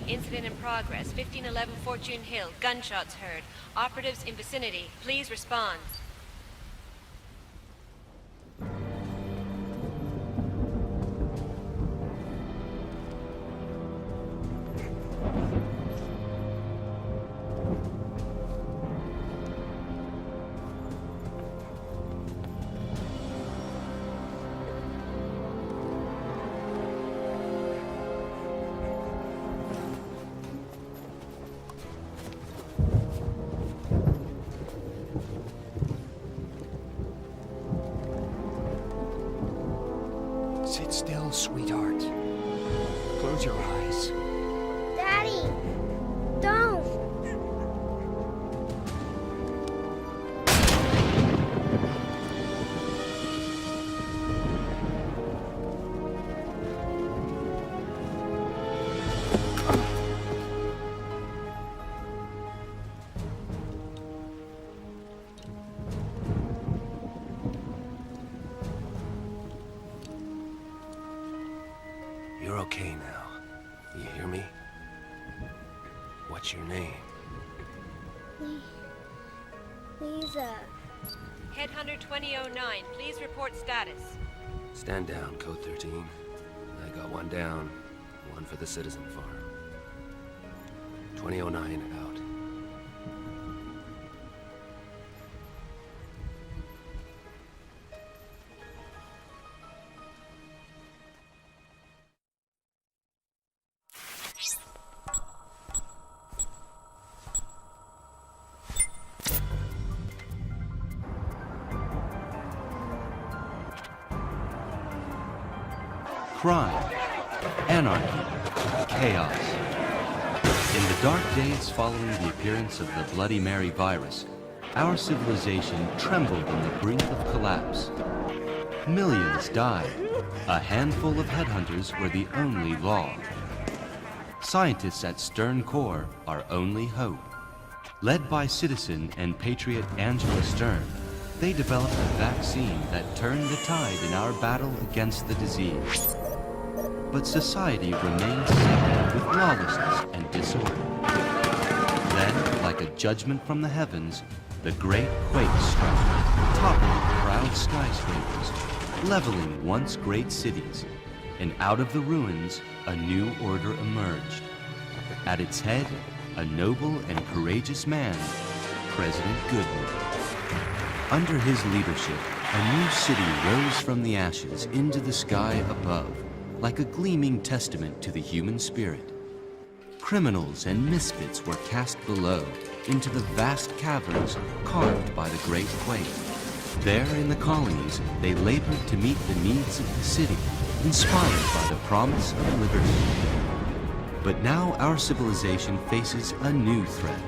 Incident in progress. 1511 Fortune Hill. Gunshots heard. Operatives in vicinity. Please respond. Sit still, sweetheart. Close your eyes. Daddy, don't! You're okay now. You hear me? What's your name? Lisa. Headhunter 2009. Please report status. Stand down, Code 13. I got one down. One for the Citizen Farm. 2009 out. Crime, anarchy, chaos. In the dark days following the appearance of the Bloody Mary virus, our civilization trembled on the brink of collapse. Millions died. A handful of headhunters were the only law. Scientists at Stern Core, our only hope. Led by citizen and patriot Angela Stern, they developed a vaccine that turned the tide in our battle against the disease. But society remained sick with lawlessness and disorder. Then, like a judgment from the heavens, the great quake struck, toppling proud skyscrapers, leveling once great cities, and out of the ruins, a new order emerged. At its head, a noble and courageous man, President Goodman. Under his leadership, a new city rose from the ashes into the sky above, like a gleaming testament to the human spirit. Criminals and misfits were cast below, into the vast caverns carved by the great quake. There in the colonies, they labored to meet the needs of the city, inspired by the promise of liberty. But now our civilization faces a new threat.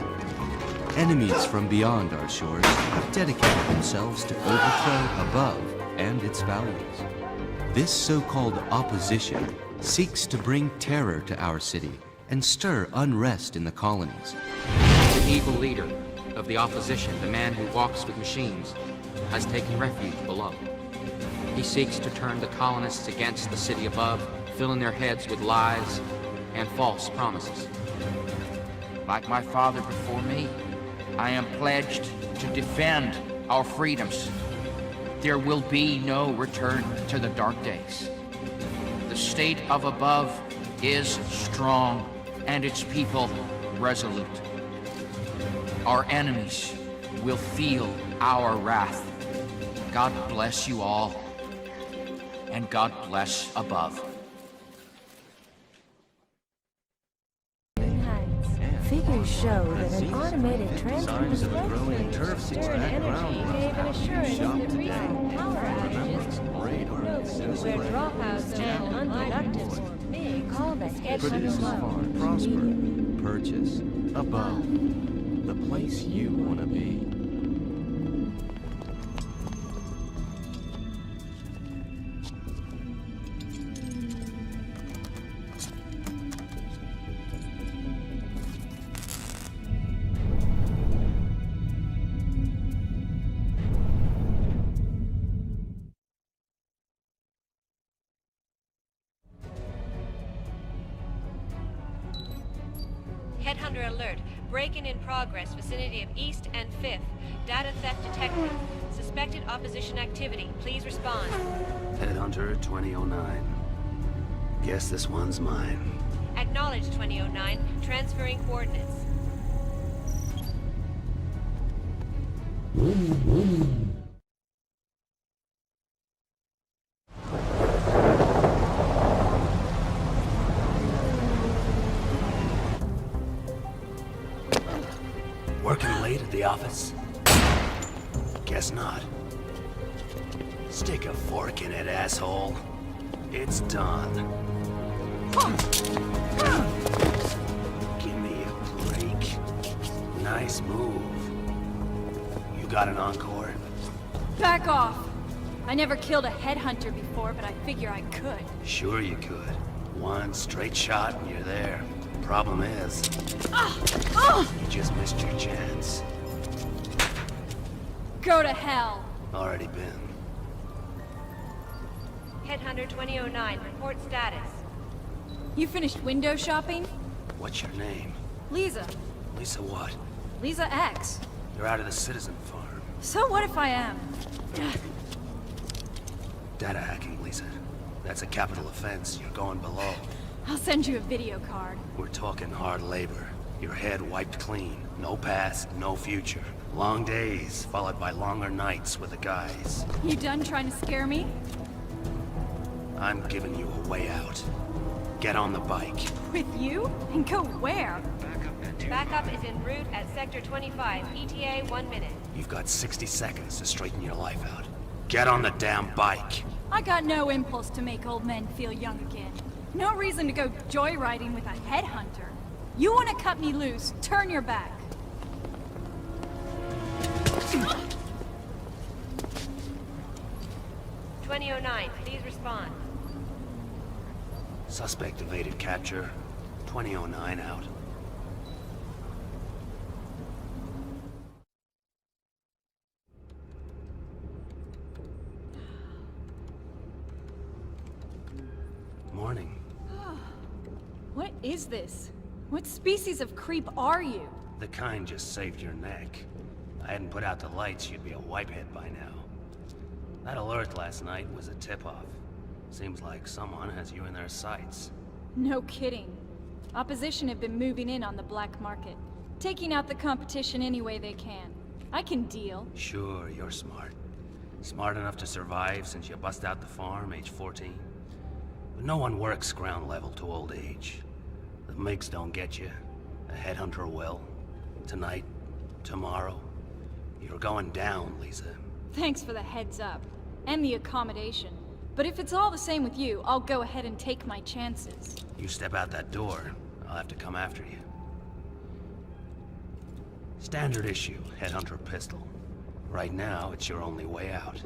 Enemies from beyond our shores have dedicated themselves to overthrow above and its values. This so-called opposition seeks to bring terror to our city and stir unrest in the colonies. The evil leader of the opposition, the man who walks with machines, has taken refuge below. He seeks to turn the colonists against the city above, filling their heads with lies and false promises. Like my father before me, I am pledged to defend our freedoms. There will be no return to the dark days. The state of above is strong and its people resolute. Our enemies will feel our wrath. God bless you all, and God bless above. Figures show that an automated transfer Signs of a growing turf Stern Energy gave an assurance that recent power outages where dropouts and unproductive or big call the Produce, Headhunter farm, prosper, purchase, above, the place you want to be. under alert. Break-in in progress, vicinity of East and 5th. Data theft detected. Suspected opposition activity. Please respond. Headhunter 2009. Guess this one's mine. Acknowledge 2009. Transferring coordinates. Working late at the office? Guess not. Stick a fork in it, asshole. It's done. Give me a break. Nice move. You got an encore? Back off! I never killed a headhunter before, but I figure I could. Sure you could. One straight shot and you're there. Problem is, you just missed your chance. Go to hell! Already been. Headhunter 2009. Report status. You finished window shopping? What's your name? Lisa. Lisa what? Lisa X. You're out of the Citizen Farm. So what if I am? Data hacking, Lisa. That's a capital offense. You're going below. I'll send you a video card. We're talking hard labor. Your head wiped clean. No past, no future. Long days, followed by longer nights with the guys. You done trying to scare me? I'm giving you a way out. Get on the bike. With you? And go where? Backup is en route at Sector 25. ETA 1 minute. You've got 60 seconds to straighten your life out. Get on the damn bike. I got no impulse to make old men feel young again. No reason to go joyriding with a headhunter. You want to cut me loose, turn your back. 2009, please respond. Suspect evaded capture. 2009 out. Morning. What is this? What species of creep are you? The kind just saved your neck. I hadn't put out the lights, you'd be a wipehead by now. That alert last night was a tip-off. Seems like someone has you in their sights. No kidding. Opposition have been moving in on the black market, taking out the competition any way they can. I can deal. Sure, you're smart. Smart enough to survive since you bust out the farm, age 14. But no one works ground level to old age. The MiGs don't get you. A headhunter will. Tonight, tomorrow. You're going down, Lisa. Thanks for the heads up. And the accommodation. But if it's all the same with you, I'll go ahead and take my chances. You step out that door, I'll have to come after you. Standard issue, Headhunter pistol. Right now, it's your only way out.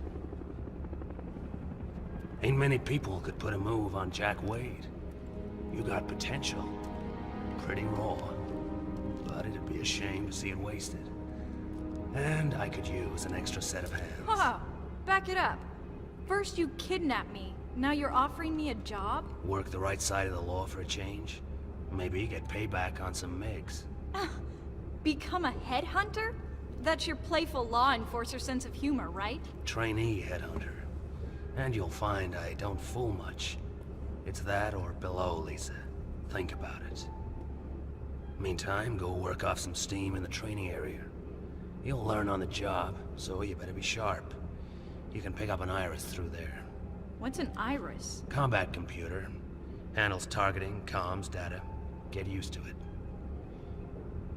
Ain't many people could put a move on Jack Wade. You got potential. Pretty raw. But it'd be a shame to see it wasted. And I could use an extra set of hands. Wow, back it up. First you kidnapped me, now you're offering me a job? Work the right side of the law for a change. Maybe get payback on some MiGs. Become a headhunter? That's your playful law enforcer sense of humor, right? Trainee headhunter. And you'll find I don't fool much. It's that or below, Lisa. Think about it. Meantime, go work off some steam in the training area. You'll learn on the job, so you better be sharp. You can pick up an iris through there. What's an iris? Combat computer. Handles targeting, comms, data. Get used to it.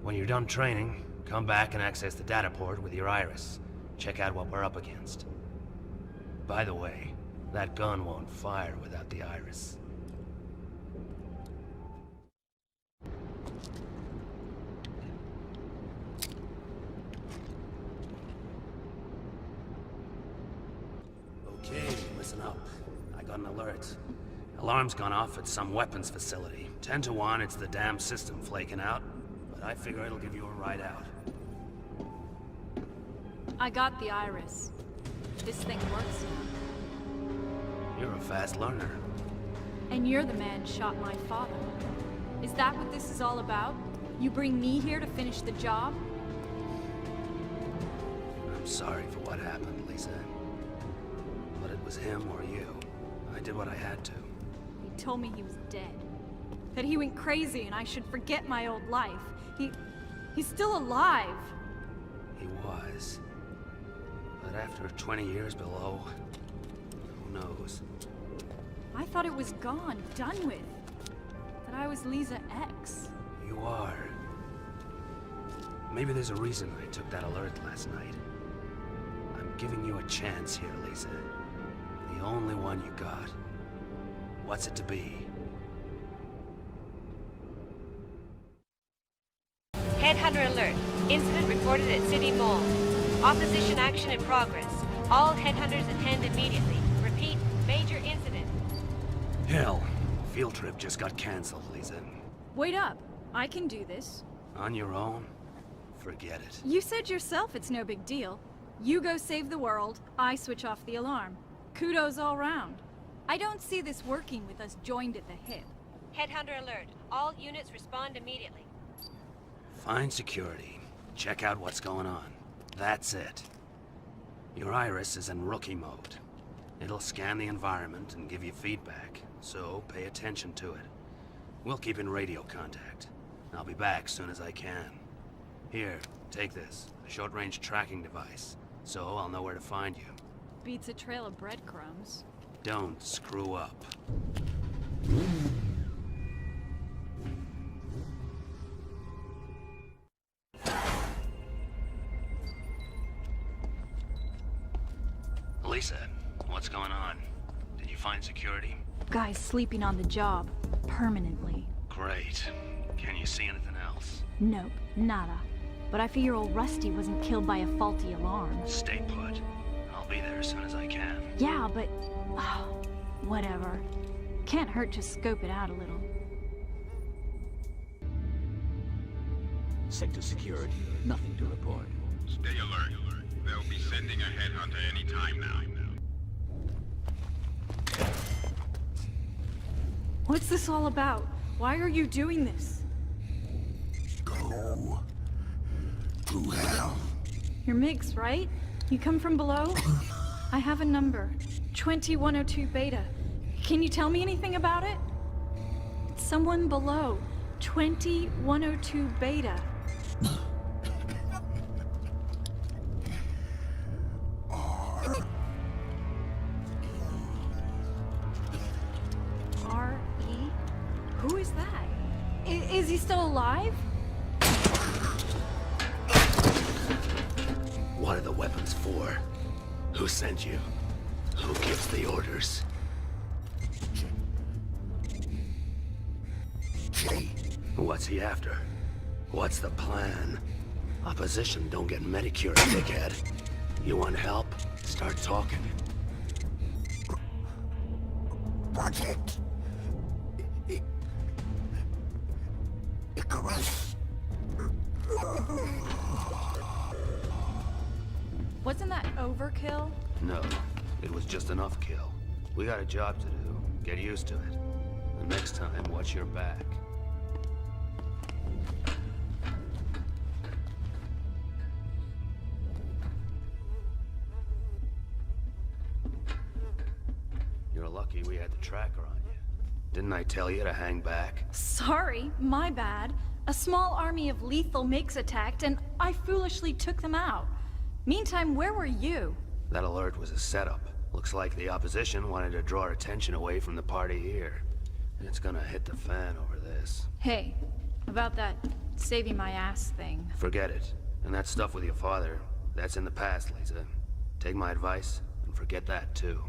When you're done training, come back and access the data port with your iris. Check out what we're up against. By the way, that gun won't fire without the iris. Okay, listen up. I got an alert. Alarm's gone off at some weapons facility. 10 to 1, it's the damn system flaking out. But I figure it'll give you a ride out. I got the iris. This thing works now. You're a fast learner. And you're the man shot my father. Is that what this is all about? You bring me here to finish the job? I'm sorry for what happened, Lisa. But it was him or you. I did what I had to. He told me he was dead. That he went crazy and I should forget my old life. He's still alive. He was. But after 20 years below, who knows? I thought it was gone, done with. That I was Lisa X. You are. Maybe there's a reason I took that alert last night. I'm giving you a chance here, Lisa. The only one you got. What's it to be? Headhunter alert. Incident reported at City Mall. Opposition action in progress. All headhunters attend immediately. Repeat, major incident. Hell, field trip just got cancelled, Lisa. Wait up. I can do this. On your own? Forget it. You said yourself it's no big deal. You go save the world, I switch off the alarm. Kudos all round. I don't see this working with us joined at the hip. Headhunter alert. All units respond immediately. Find security. Check out what's going on. That's it. Your iris is in rookie mode. It'll scan the environment and give you feedback, so pay attention to it. We'll keep in radio contact. I'll be back soon as I can. Here, take this. A short-range tracking device, so I'll know where to find you. Beats a trail of breadcrumbs. Don't screw up. Lisa, what's going on? Did you find security? Guy's sleeping on the job. Permanently. Great. Can you see anything else? Nope, nada. But I figure old Rusty wasn't killed by a faulty alarm. Stay put. I'll be there as soon as I can. Yeah, but... oh, whatever. Can't hurt to scope it out a little. Sector security. Nothing to report. Stay alert. They'll be sending a headhunter any time now. What's this all about? Why are you doing this? Go to hell. You're Mix, right? You come from below? I have a number. 2102 Beta. Can you tell me anything about it? It's someone below. 2102 Beta. R.E.? Who is that? Is he still alive? What are the weapons for? Who sent you? Who gives the orders? What's he after? What's the plan? Opposition don't get medicured, dickhead. You want help? Start talking. Project Icarus. Wasn't that overkill? No, it was just enough kill. We got a job to do. Get used to it. The next time, watch your back. You're lucky we had the tracker on you. Didn't I tell you to hang back? Sorry, my bad. A small army of lethal Mix attacked, and I foolishly took them out. Meantime, where were you? That alert was a setup. Looks like the opposition wanted to draw our attention away from the party here. It's gonna hit the fan over this. Hey, about that saving my ass thing. Forget it. And that stuff with your father, that's in the past, Lisa. Take my advice, and forget that too.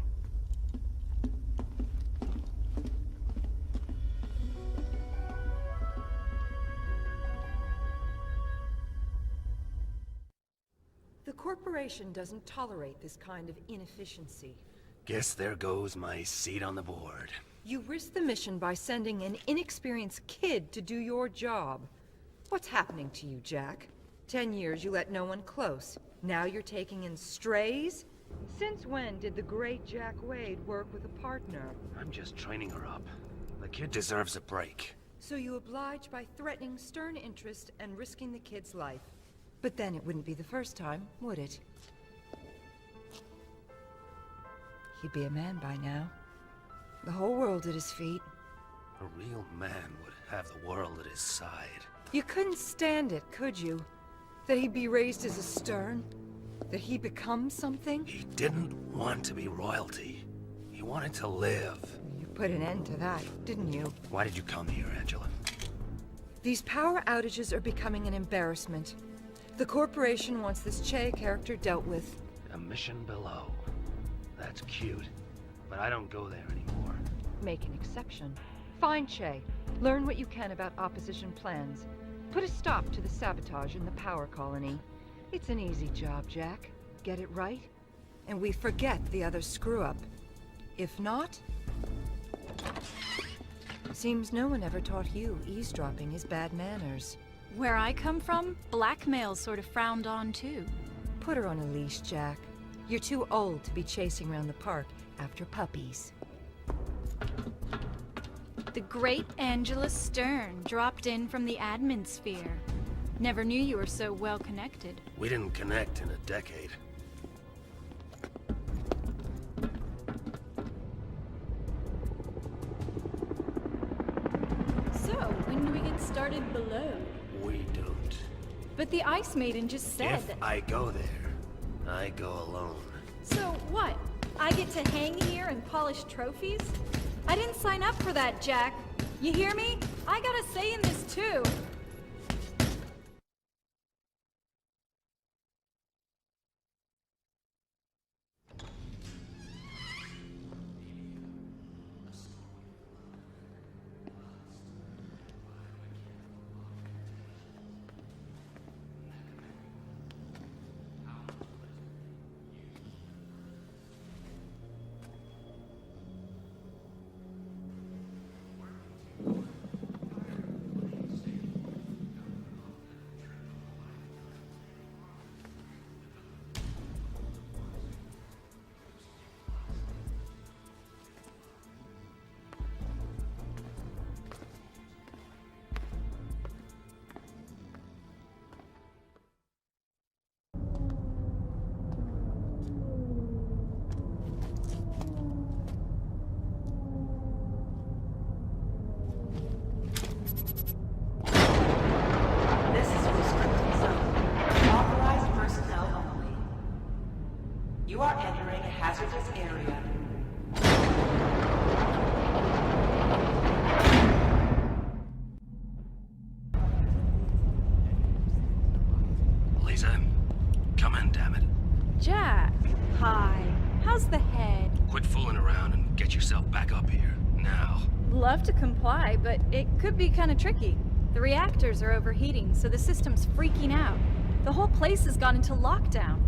The corporation doesn't tolerate this kind of inefficiency. Guess there goes my seat on the board. You risk the mission by sending an inexperienced kid to do your job. What's happening to you, Jack? 10 years you let no one close. Now you're taking in strays? Since when did the great Jack Wade work with a partner? I'm just training her up. The kid deserves a break. So you oblige by threatening stern interest and risking the kid's life. But then it wouldn't be the first time, would it? He'd be a man by now. The whole world at his feet. A real man would have the world at his side. You couldn't stand it, could you? That he'd be raised as a stern? That he become something? He didn't want to be royalty. He wanted to live. You put an end to that, didn't you? Why did you come here, Angela? These power outages are becoming an embarrassment. The corporation wants this Che character dealt with. A mission below. That's cute. But I don't go there anymore. Make an exception. Find Che. Learn what you can about opposition plans. Put a stop to the sabotage in the power colony. It's an easy job, Jack. Get it right, and we forget the other screw-up. If not... Seems no one ever taught Hugh eavesdropping is bad manners. Where I come from, blackmail's sort of frowned on too. Put her on a leash, Jack. You're too old to be chasing around the park after puppies. The great Angela Stern dropped in from the admin sphere. Never knew you were so well connected. We didn't connect in a decade. So, when do we get started below? We don't. But the Ice Maiden just said If that... I go there, I go alone. So what? I get to hang here and polish trophies? I didn't sign up for that, Jack. You hear me? I got a say in this too. You are entering a hazardous area. Lisa, come in, damn it. Jack, hi. How's the head? Quit fooling around and get yourself back up here, now. Love to comply, but it could be kind of tricky. The reactors are overheating, so the system's freaking out. The whole place has gone into lockdown.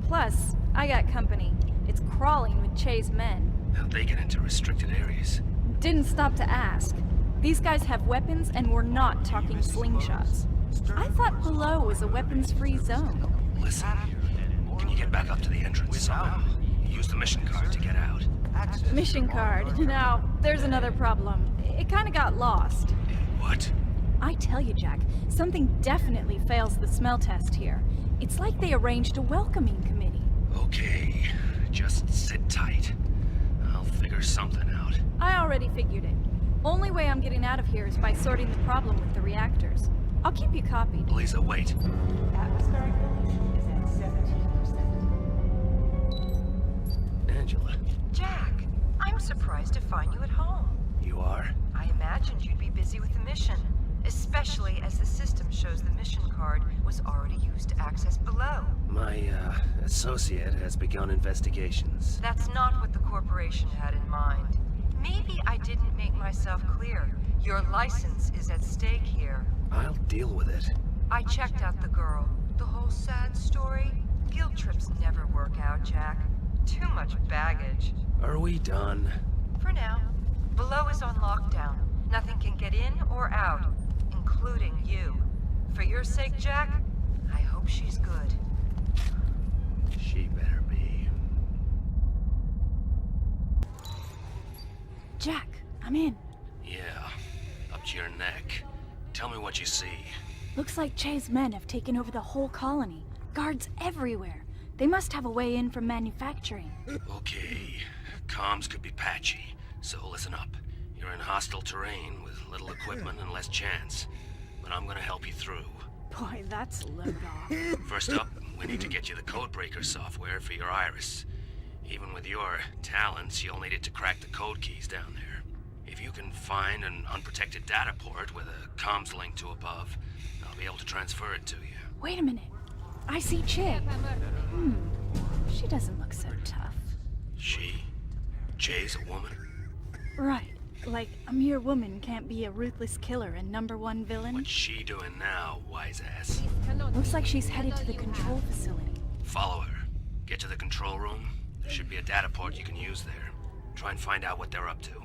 Plus, I got company. It's crawling with Che's men. How'd they get into restricted areas? Didn't stop to ask. These guys have weapons, and we're not talking slingshots. I thought below was a weapons-free zone. Listen, can you get back up to the entrance somehow? Use the mission card to get out. Mission card. Now, there's another problem. It kind of got lost. What? I tell you, Jack, something definitely fails the smell test here. It's like they arranged a welcoming committee. Okay, just sit tight. I'll figure something out. I already figured it. Only way I'm getting out of here is by sorting the problem with the reactors. I'll keep you copied. Lisa, wait. Atmospheric pollution is at 17%. Angela. Jack, I'm surprised to find you at home. You are? I imagined you'd be busy with the mission, especially as the system shows the mission card was already used to access below. My, associate has begun investigations. That's not what the corporation had in mind. Maybe I didn't make myself clear. Your license is at stake here. I'll deal with it. I checked out the girl. The whole sad story? Guilt trips never work out, Jack. Too much baggage. Are we done? For now. Below is on lockdown. Nothing can get in or out, including you. For your sake, Jack, I hope she's good. She better be. Jack, I'm in. Yeah, up to your neck. Tell me what you see. Looks like Che's men have taken over the whole colony. Guards everywhere. They must have a way in from manufacturing. Okay. Comms could be patchy, so listen up. You're in hostile terrain with little equipment and less chance. But I'm gonna help you through. Boy, that's load off. First up, we need to get you the codebreaker software for your iris. Even with your talents, you'll need it to crack the code keys down there. If you can find an unprotected data port with a comms link to above, I'll be able to transfer it to you. Wait a minute. I see Che. She doesn't look so tough. She? Che's a woman? Right. Like, a mere woman can't be a ruthless killer and #1 villain. What's she doing now, wise ass? Looks like she's headed to the control facility. Follow her. Get to the control room. There should be a data port you can use there. Try and find out what they're up to.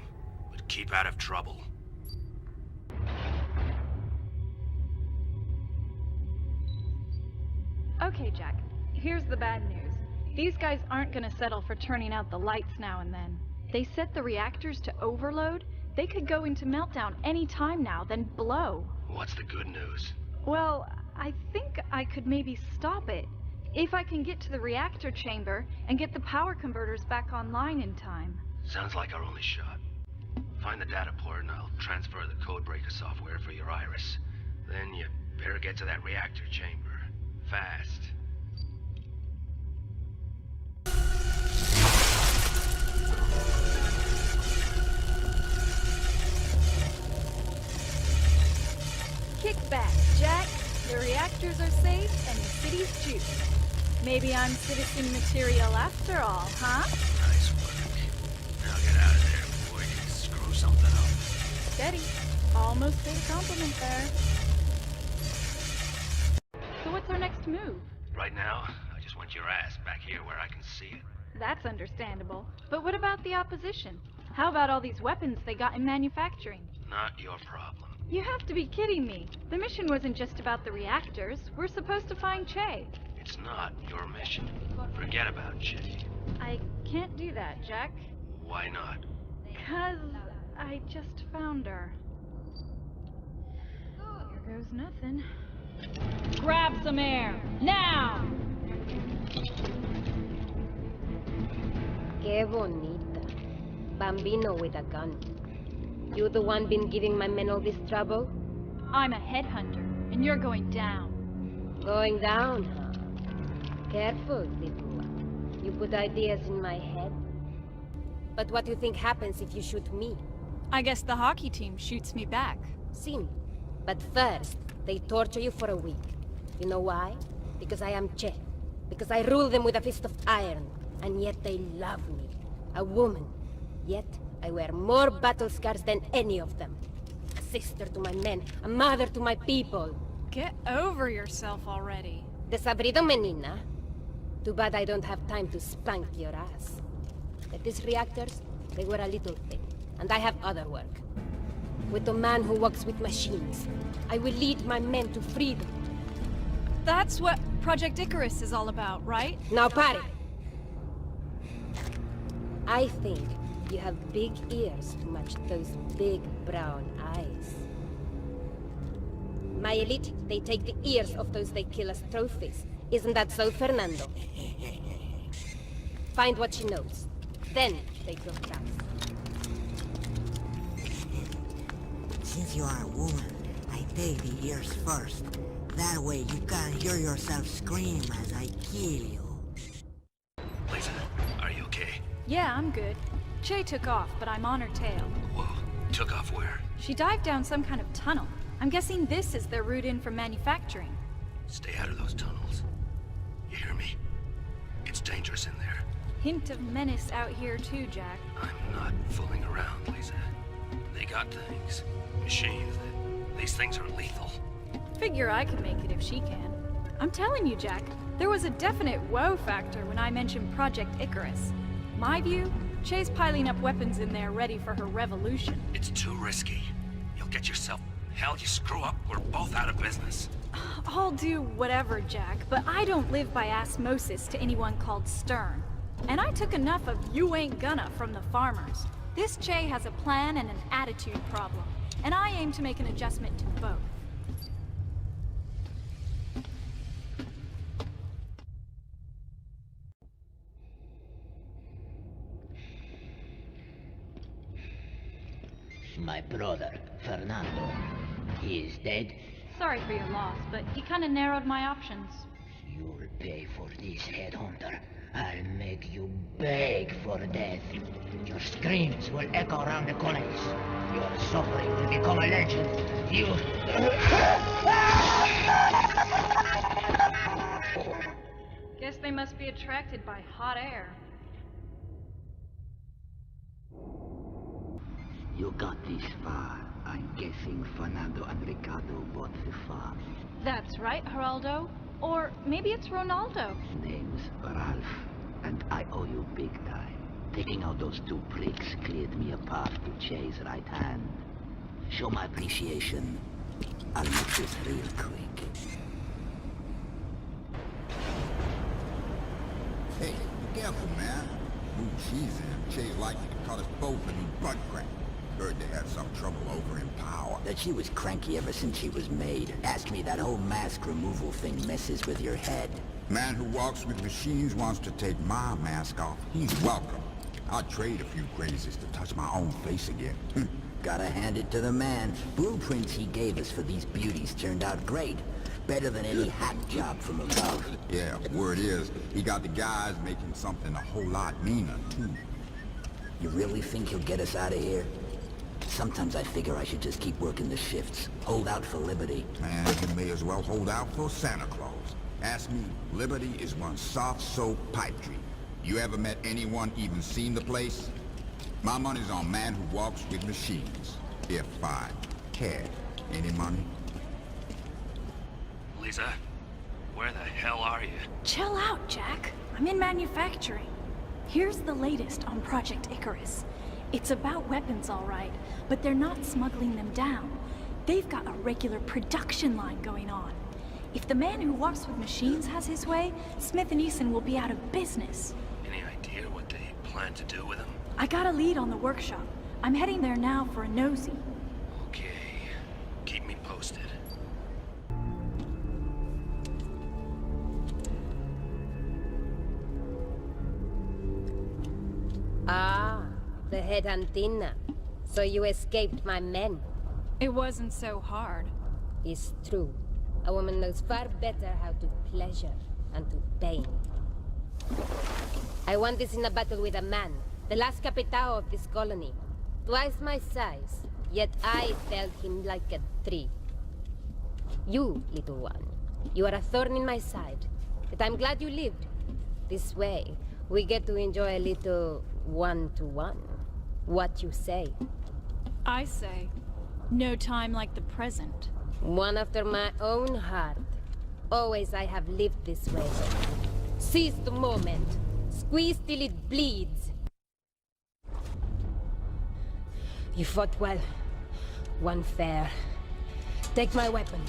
But keep out of trouble. Okay, Jack. Here's the bad news. These guys aren't gonna settle for turning out the lights now and then. They set the reactors to overload. They could go into meltdown any time now, then blow. What's the good news? Well, I think I could maybe stop it. If I can get to the reactor chamber and get the power converters back online in time. Sounds like our only shot. Find the data port and I'll transfer the codebreaker software for your iris. Then you better get to that reactor chamber. Fast. Kick back, Jack. The reactors are safe and the city's juiced. Maybe I'm citizen material after all, huh? Nice work. Now get out of there before you screw something up. Steady. Almost paid a compliment there. So what's our next move? Right now, I just want your ass back here where I can see it. That's understandable. But what about the opposition? How about all these weapons they got in manufacturing? Not your problem. You have to be kidding me. The mission wasn't just about the reactors. We're supposed to find Che. It's not your mission. Forget about Che. I can't do that, Jack. Why not? 'Cause I just found her. Here goes nothing. Grab some air, now! Que bonita. Bambino with a gun. You the one been giving my men all this trouble? I'm a headhunter, and you're going down. Going down, huh? Careful, little one. You put ideas in my head. But what do you think happens if you shoot me? I guess the hockey team shoots me back. Sim. But first, they torture you for a week. You know why? Because I am Che. Because I rule them with a fist of iron. And yet they love me. A woman. Yet I wear more battle scars than any of them. A sister to my men. A mother to my people. Get over yourself already. Desabrido, menina. Too bad I don't have time to spank your ass. But these reactors, they were a little thing. And I have other work. With the man who works with machines, I will lead my men to freedom. That's what Project Icarus is all about, right? Now, party! I think you have big ears to match those big brown eyes. My elite, they take the ears of those they kill as trophies. Isn't that so, Fernando? Find what she knows. Then take your chance. Since you are a woman, I take the ears first. That way you can hear yourself scream as I kill you. Lisa, are you okay? Yeah, I'm good. Che took off, but I'm on her tail. Whoa. Took off where? She dived down some kind of tunnel. I'm guessing this is their route in from manufacturing. Stay out of those tunnels. You hear me? It's dangerous in there. Hint of menace out here too, Jack. I'm not fooling around, Lisa. They got things. Machines. These things are lethal. Figure I can make it if she can. I'm telling you, Jack, there was a definite whoa factor when I mentioned Project Icarus. My view, Che's piling up weapons in there ready for her revolution. It's too risky. You'll get yourself... Hell, you screw up, we're both out of business. I'll do whatever, Jack, but I don't live by osmosis to anyone called Stern. And I took enough of you ain't gonna from the farmers. This Che has a plan and an attitude problem. and I aim to make an adjustment to both. My brother, Fernando. He is dead. Sorry for your loss, but he kind of narrowed my options. You'll pay for this, Headhunter. I'll make you beg for death. Your screams will echo around the colonies. Your suffering will become a legend. You... Guess they must be attracted by hot air. You got this far. I'm guessing Fernando and Ricardo bought the farm. That's right, Geraldo. Or maybe it's Ronaldo. Name's Ralph, and I owe you big time. Taking out those two pricks cleared me a path to Che's right hand. Show my appreciation. I'll make this real quick. Hey, be careful, man. Ooh, she's in. Che's likely to cut us both a new butt crack. Heard they had some trouble over in power. That she was cranky ever since she was made. Ask me, that whole mask removal thing messes with your head. Man who walks with machines wants to take my mask off. He's welcome. I'd trade a few crazies to touch my own face again. Gotta hand it to the man. Blueprints he gave us for these beauties turned out great. Better than any hack job from above. Yeah, word is, he got the guys making something a whole lot meaner, too. You really think he'll get us out of here? Sometimes I figure I should just keep working the shifts. Hold out for liberty. Man, you may as well hold out for Santa Claus. Ask me, liberty is one soft soap pipe dream. You ever met anyone even seen the place? My money's on man who walks with machines. If I care. Any money? Lisa, where the hell are you? Chill out, Jack. I'm in manufacturing. Here's the latest on Project Icarus. It's about weapons, all right, but they're not smuggling them down. They've got a regular production line going on. If the man who walks with machines has his way, Smith and Eason will be out of business. Any idea what they plan to do with them? I got a lead on the workshop. I'm heading there now for a nosy. Okay. Keep me posted. Ah, the Headhunter. So you escaped my men. It wasn't so hard. It's true. A woman knows far better how to pleasure and to pain. I won this in a battle with a man, the last capitao of this colony. Twice my size, yet I felled him like a tree. You, little one, you are a thorn in my side, but I'm glad you lived. This way, we get to enjoy a little one-to-one. What you say? I say, no time like the present. One after my own heart. Always I have lived this way. Seize the moment. Squeeze till it bleeds. You fought well. One fair. Take my weapon.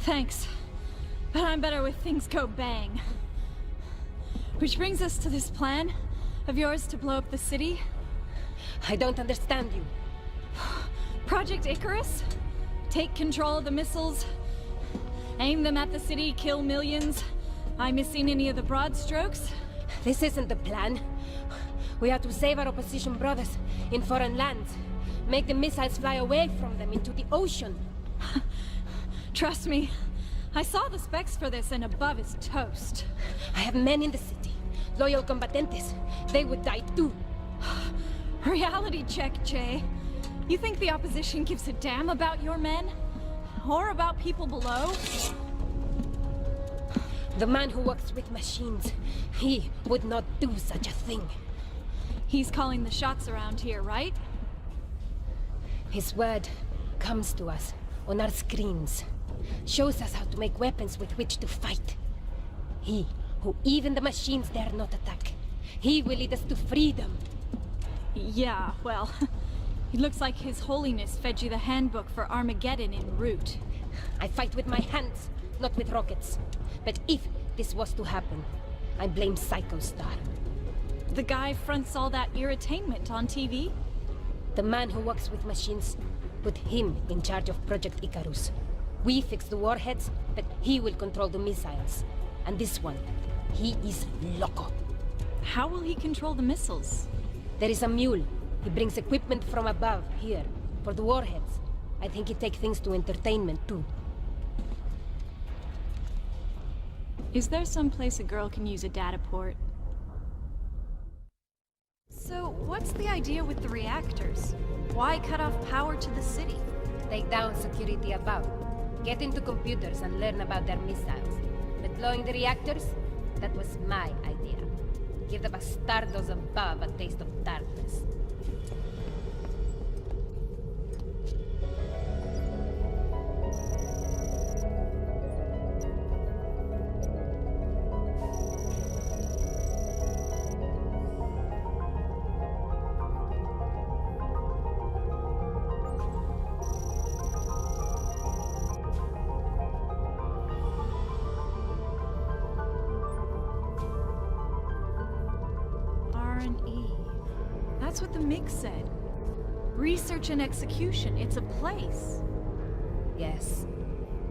Thanks. But I'm better with things go bang. Which brings us to this plan of yours to blow up the city. I don't understand you. Project Icarus? Take control of the missiles, aim them at the city, kill millions. I missing any of the broad strokes? This isn't the plan. We have to save our opposition brothers in foreign lands. Make the missiles fly away from them into the ocean. Trust me, I saw the specs for this and above is toast. I have men in the city, loyal combatentes. They would die too. Reality check, Jay. You think the opposition gives a damn about your men? Or about people below? The man who works with machines, he would not do such a thing. He's calling the shots around here, right? His word comes to us on our screens. Shows us how to make weapons with which to fight. He, who even the machines dare not attack. He will lead us to freedom. Yeah, well, it looks like His Holiness fed you the handbook for Armageddon en route. I fight with my hands, not with rockets. But if this was to happen, I blame Psycho Star. The guy fronts all that irritainment on TV? The man who works with machines, put him in charge of Project Icarus. We fix the warheads, but he will control the missiles. And this one, he is loco. How will he control the missiles? There is a mule. He brings equipment from above, here, for the warheads. I think he takes things to entertainment, too. Is there some place a girl can use a data port? So, what's the idea with the reactors? Why cut off power to the city? Take down security above. Get into computers and learn about their missiles. But blowing the reactors? That was my idea. Give the bastardos above a taste of darkness. That's what the MiG said. Research and execution, it's a place. Yes,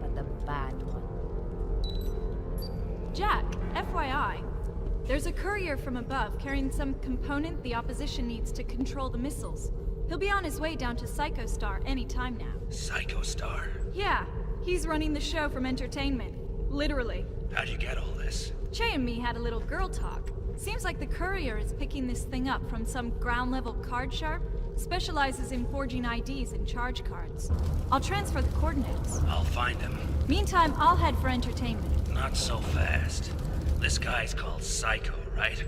but the bad one. Jack, FYI, there's a courier from above carrying some component the opposition needs to control the missiles. He'll be on his way down to Psycho Star any time now. Psycho Star? Yeah, he's running the show from entertainment. Literally. How'd you get all this? Che and me had a little girl talk. Seems like the courier is picking this thing up from some ground-level card sharp. Specializes in forging IDs and charge cards. I'll transfer the coordinates. I'll find him. Meantime, I'll head for entertainment. Not so fast. This guy's called Psycho, right?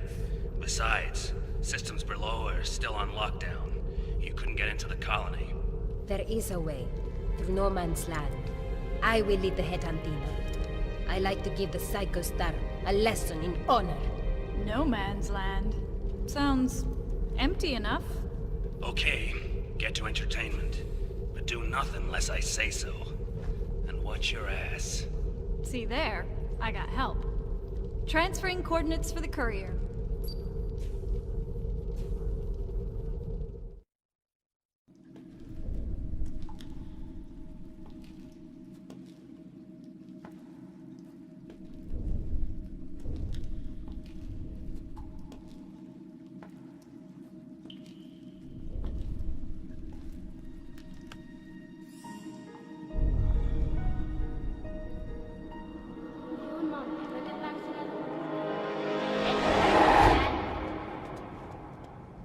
Besides, systems below are still on lockdown. You couldn't get into the colony. There is a way, through no man's land. I will lead the Headhunter. I like to give the Psycho Star a lesson in honor. No man's land. Sounds empty enough. Okay, get to entertainment. But do nothing unless I say so. And watch your ass. See there, I got help. Transferring coordinates for the courier.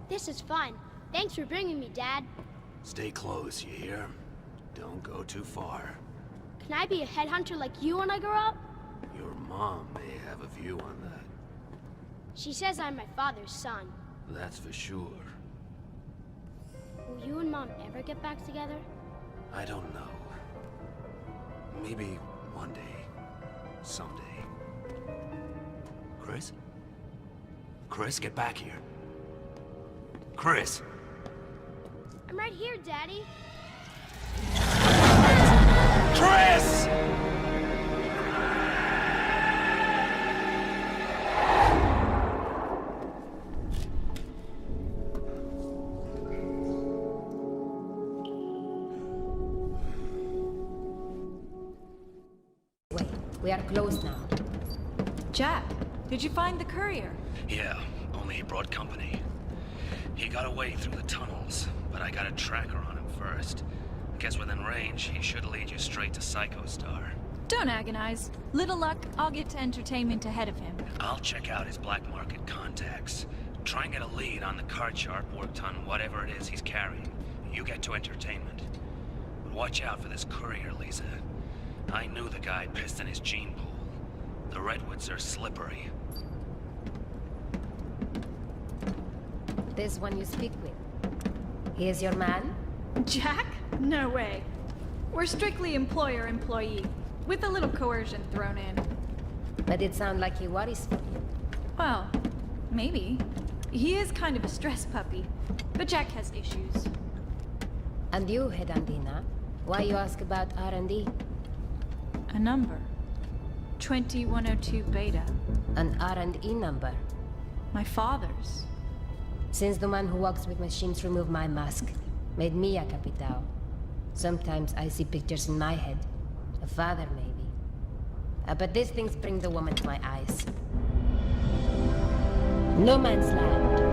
This is fun. Thanks for bringing me, Dad. Stay close, you hear? Don't go too far. Can I be a headhunter like you when I grow up? Your mom may have a view on that. She says I'm my father's son. That's for sure. Will you and Mom ever get back together? I don't know. Maybe one day. Someday. Chris? Chris, get back here. Chris! I'm right here, Daddy. Chris! Wait, we are close now. Jack, did you find the courier? Yeah, only he brought company. He got away through the tunnels, but I got a tracker on him first. I guess within range, he should lead you straight to Psycho Star. Don't agonize. Little luck, I'll get to entertainment ahead of him. I'll check out his black market contacts. Try and get a lead on the card sharp worked on whatever it is he's carrying. You get to entertainment. But watch out for this courier, Lisa. I knew the guy pissed in his gene pool. The redwoods are slippery. This one you speak with. He is your man? Jack? No way. We're strictly employer-employee, with a little coercion thrown in. But it sounds like he worries for you. Well, maybe. He is kind of a stress puppy, but Jack has issues. And you, Headhunter, why you ask about R&D? A number. 20102 Beta. An R&E number? My father's. Since the man who walks with machines removed my mask, Made me a capitao. Sometimes I see pictures in my head. A father, maybe. But these things bring the woman to my eyes. No man's land.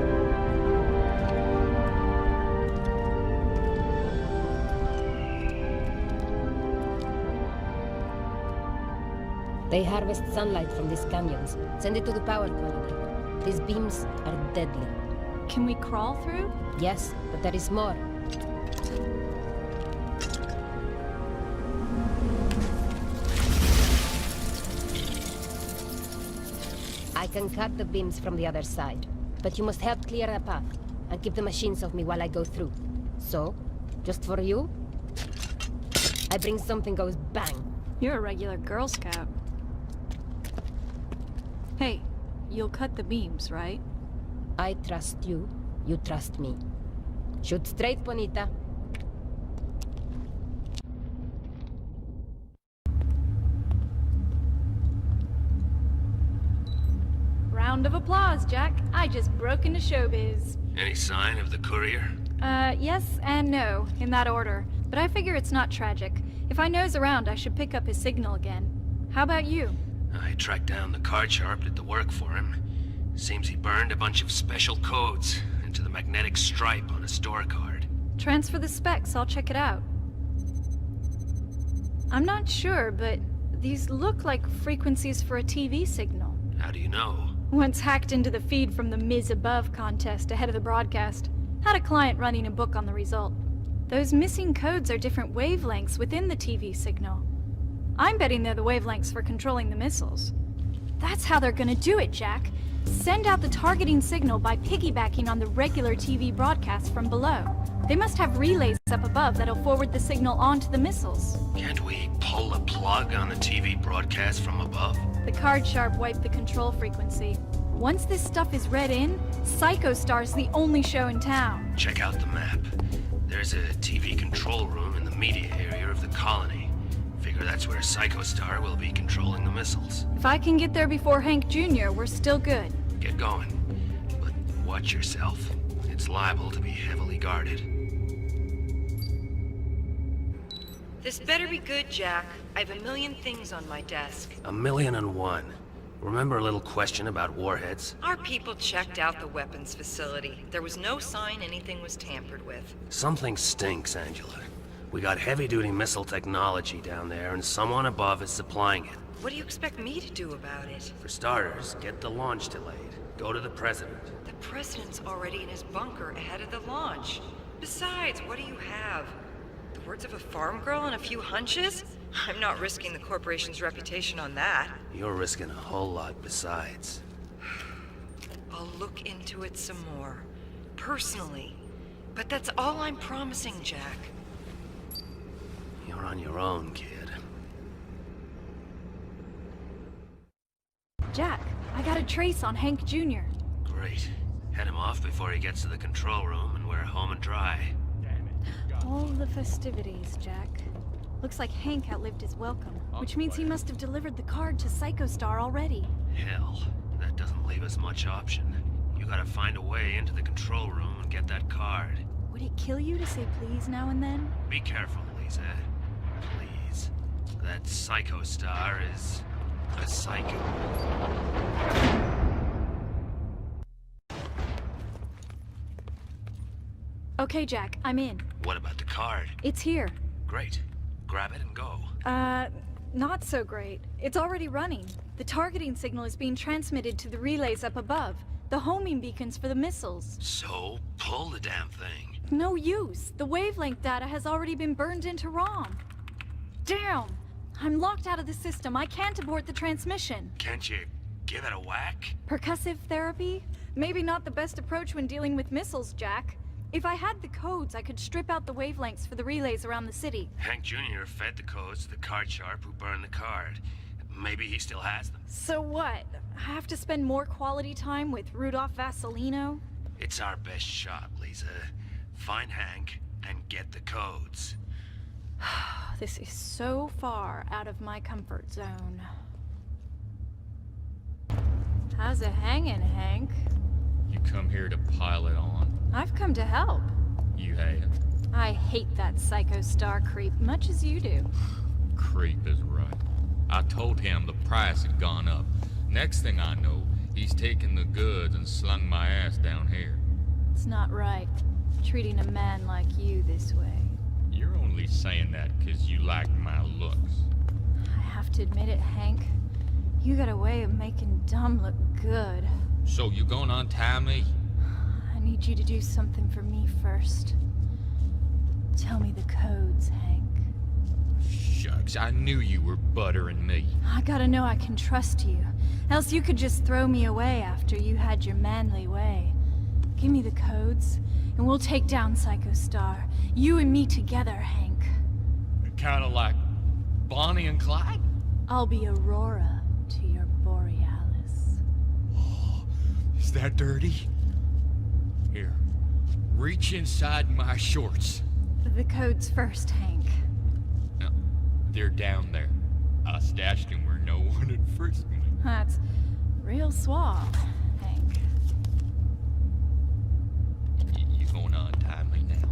They harvest sunlight from these canyons, send it to the power quality. These beams are deadly. Can we crawl through? Yes, but there is more. I can cut the beams from the other side, but you must help clear the path, and keep the machines off me while I go through. So, just for you, I bring something goes bang. You're a regular Girl Scout. Hey, you'll cut the beams, right? I trust you, you trust me. Shoot straight, Bonita. Round of applause, Jack. I just broke into showbiz. Any sign of the courier? Yes and no, in that order. But I figure it's not tragic. If I nose around, I should pick up his signal again. How about you? I tracked down the card sharp, did the work for him. Seems he burned a bunch of special codes into the magnetic stripe on a store card. Transfer the specs, I'll check it out. I'm not sure, but these look like frequencies for a TV signal. How do you know? Once hacked into the feed from the Ms. Above contest ahead of the broadcast. Had a client running a book on the result. Those missing codes are different wavelengths within the TV signal. I'm betting they're the wavelengths for controlling the missiles. That's how they're gonna do it, Jack. Send out the targeting signal by piggybacking on the regular TV broadcast from below. They must have relays up above that'll forward the signal onto the missiles. Can't we pull the plug on the TV broadcast from above? The card sharp wiped the control frequency. Once this stuff is read in, Psychostar's the only show in town. Check out the map. There's a TV control room in the media area of the colony. Figure that's where Psychostar will be controlling the missiles. If I can get there before Hank Jr., we're still good. Get going. But watch yourself. It's liable to be heavily guarded. This better be good, Jack. I have a million things on my desk. 1,000,001. Remember a little question about warheads? Our people checked out the weapons facility. There was no sign anything was tampered with. Something stinks, Angela. We got heavy-duty missile technology down there, and someone above is supplying it. What do you expect me to do about it? For starters, get the launch delayed. Go to the president. The president's already in his bunker ahead of the launch. Besides, what do you have? The words of a farm girl and a few hunches? I'm not risking the corporation's reputation on that. You're risking a whole lot besides. I'll look into it some more. Personally. But that's all I'm promising, Jack. You're on your own, kid. Jack, I got a trace on Hank Jr. Great. Head him off before he gets to the control room, and we're home and dry. All the festivities, Jack. Looks like Hank outlived his welcome, which means he must have delivered the card to Psychostar already. Hell, that doesn't leave us much option. You gotta find a way into the control room and get that card. Would it kill you to say please now and then? Be careful, Lisa. Please. That Psychostar is a psycho. Okay, Jack, I'm in. What about the card? It's here. Great. Grab it and go. Not so great. It's already running. The targeting signal is being transmitted to the relays up above. The homing beacons for the missiles. So, pull the damn thing. No use. The wavelength data has already been burned into ROM. Damn! I'm locked out of the system. I can't abort the transmission. Can't you give it a whack? Percussive therapy? Maybe not the best approach when dealing with missiles, Jack. If I had the codes, I could strip out the wavelengths for the relays around the city. Hank Jr. fed the codes to the card sharp who burned the card. Maybe he still has them. So what? I have to spend more quality time with Rudolph Vasilino? It's our best shot, Lisa. Find Hank and get the codes. This is so far out of my comfort zone. How's it hanging, Hank? You come here to pile it on. I've come to help. You have? I hate that Psycho Star creep, much as you do. Creep is right. I told him the price had gone up. Next thing I know, he's taken the goods and slung my ass down here. It's not right, treating a man like you this way. You're only saying that 'cause you like my looks. I have to admit it, Hank. You got a way of making dumb look good. So you gonna untie me? I need you to do something for me first. Tell me the codes, Hank. Shucks, I knew you were buttering me. I gotta know I can trust you. Else you could just throw me away after you had your manly way. Give me the codes, and we'll take down Psycho Star. You and me together, Hank. Kinda like Bonnie and Clyde? I'll be Aurora to your Borealis. Oh, is that dirty? Here, reach inside my shorts. The codes first, Hank. No, they're down there. I stashed them where no one had frisked me. That's real suave, Hank. You gonna untie me now?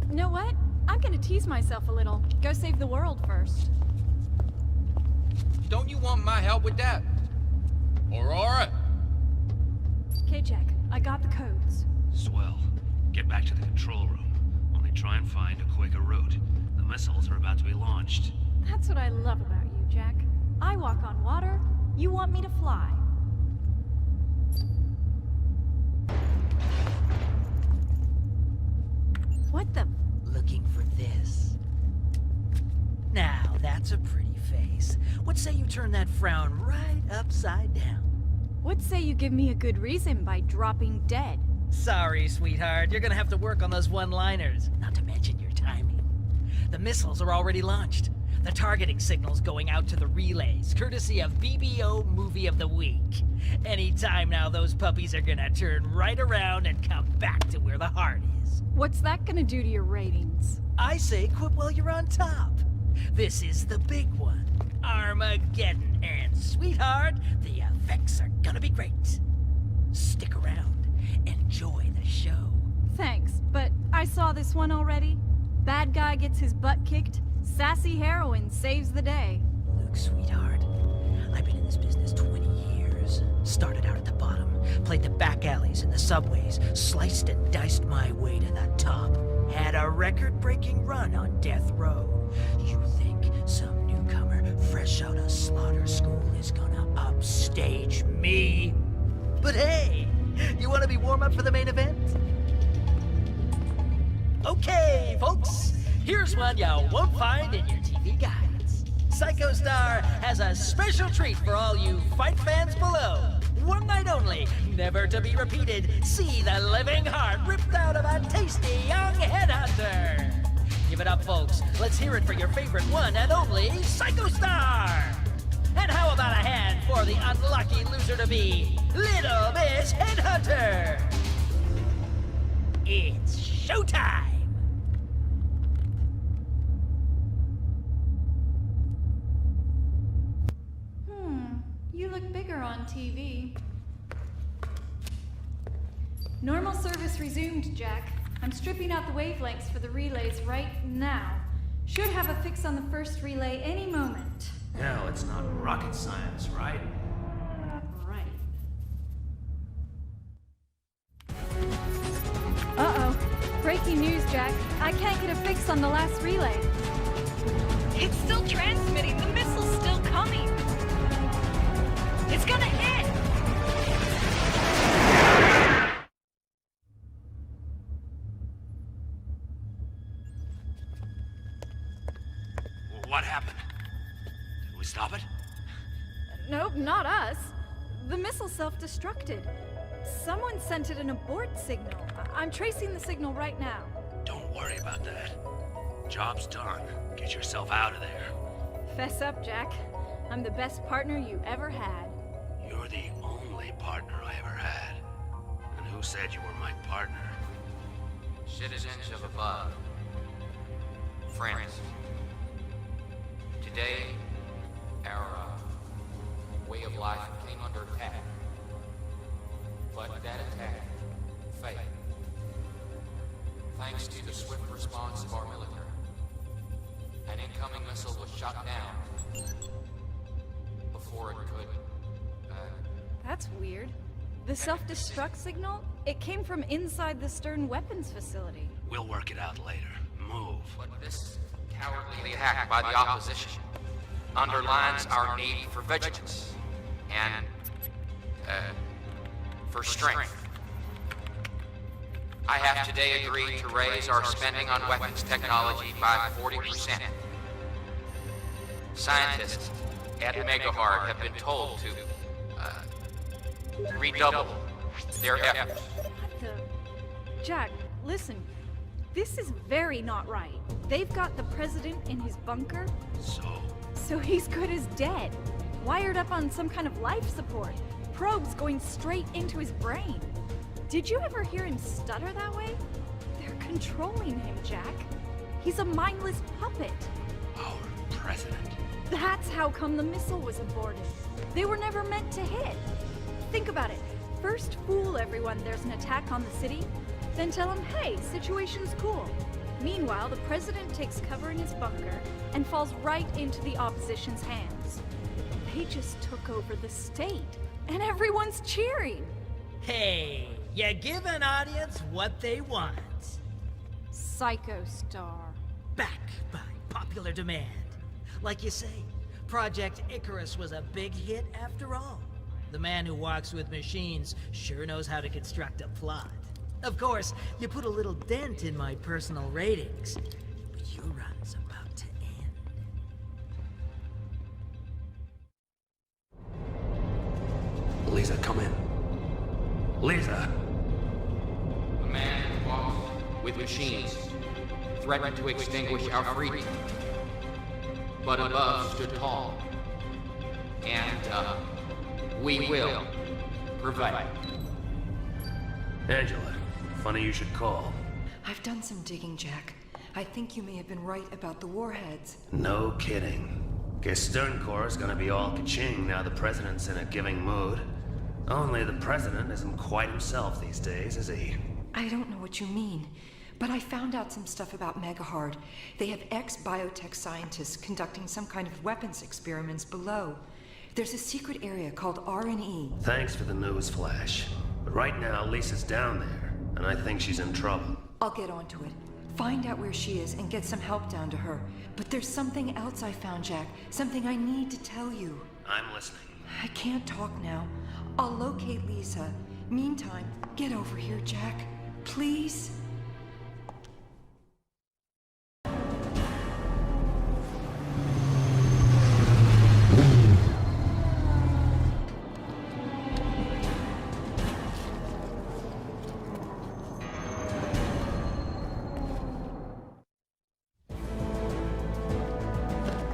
You know what? I'm gonna tease myself a little. Go save the world first. Don't you want my help with that? Aurora? Okay, Jack. I got the codes. Swell. Get back to the control room. Only try and find a quicker route. The missiles are about to be launched. That's what I love about you, Jack. I walk on water. You want me to fly. What the... Looking for this. Now, that's a pretty face. What say you turn that frown right upside down? What say you give me a good reason by dropping dead? Sorry, sweetheart. You're gonna have to work on those one-liners. Not to mention your timing. The missiles are already launched. The targeting signal's going out to the relays, courtesy of BBO Movie of the Week. Any time now, those puppies are gonna turn right around and come back to where the heart is. What's that gonna do to your ratings? I say quit while you're on top. This is the big one. Armageddon. And sweetheart, the effects are gonna be great. Stick around. Enjoy the show. Thanks, but I saw this one already. Bad guy gets his butt kicked. Sassy heroine saves the day. Look, sweetheart, I've been in this business 20 years. Started out at the bottom, played the back alleys and the subways, sliced and diced my way to the top. Had a record-breaking run on death row. You think some newcomer fresh out of slaughter school is gonna upstage me? But hey, you wanna be warm up for the main event? Okay, folks, here's one you won't find in your TV guides. Psycho Star has a special treat for all you fight fans below. One night only, never to be repeated. See the living heart ripped out of a tasty young headhunter. Give it up, folks. Let's hear it for your favorite one and only Psycho Star. And how about a hand for the unlucky loser-to-be, Little Miss Headhunter? It's showtime! You look bigger on TV. Normal service resumed, Jack. I'm stripping out the wavelengths for the relays right now. Should have a fix on the first relay any moment. Hell, it's not rocket science, right? Right. Uh-oh. Breaking news, Jack. I can't get a fix on the last relay. It's still transmitting. The missile's still coming. It's gonna hit! What happened? Did we stop it? Nope, not us. The missile self-destructed. Someone sent it an abort signal. I'm tracing the signal right now. Don't worry about that. Job's done. Get yourself out of there. Fess up, Jack. I'm the best partner you ever had. You're the only partner I ever had. And who said you were my partner? Citizens of above. Friends. Today, our way of life came under attack. But that attack failed. thanks to the swift response of our military. An incoming missile was shot down before it could, That's weird. The self-destruct signal? It came from inside the Stern weapons facility. We'll work it out later. Move. But this cowardly attack by the opposition underlines our need for vigilance and, for strength. I have today agreed to raise our spending on weapons technology by 40%. Scientists at Megahard have been told to, redouble their efforts. Jack, listen. This is very not right. They've got the president in his bunker. So he's good as dead. Wired up on some kind of life support. Probes going straight into his brain. Did you ever hear him stutter that way? They're controlling him, Jack. He's a mindless puppet. Our president. That's how come the missile was aborted. They were never meant to hit. Think about it. First fool everyone there's an attack on the city, then tell them, hey, situation's cool. Meanwhile, the president takes cover in his bunker and falls right into the opposition's hands. They just took over the state, and everyone's cheering. Hey, you give an audience what they want. Psycho Star. Back by popular demand. Like you say, Project Icarus was a big hit after all. The man who walks with machines sure knows how to construct a plot. Of course, you put a little dent in my personal ratings, but your run's about to end. Lisa, come in. Lisa! The man who walks with machines threatened to extinguish our freedom, but above stood tall. And, we will prevail. Angela, funny you should call. I've done some digging, Jack. I think you may have been right about the warheads. No kidding. Guess Stern Corps is gonna be all ka-ching now the president's in a giving mood. Only the president isn't quite himself these days, is he? I don't know what you mean, but I found out some stuff about Megahard. They have ex-biotech scientists conducting some kind of weapons experiments below. There's a secret area called R&E. Thanks for the news flash. But right now, Lisa's down there, and I think she's in trouble. I'll get onto it. Find out where she is and get some help down to her. But there's something else I found, Jack. Something I need to tell you. I'm listening. I can't talk now. I'll locate Lisa. Meantime, get over here, Jack. Please?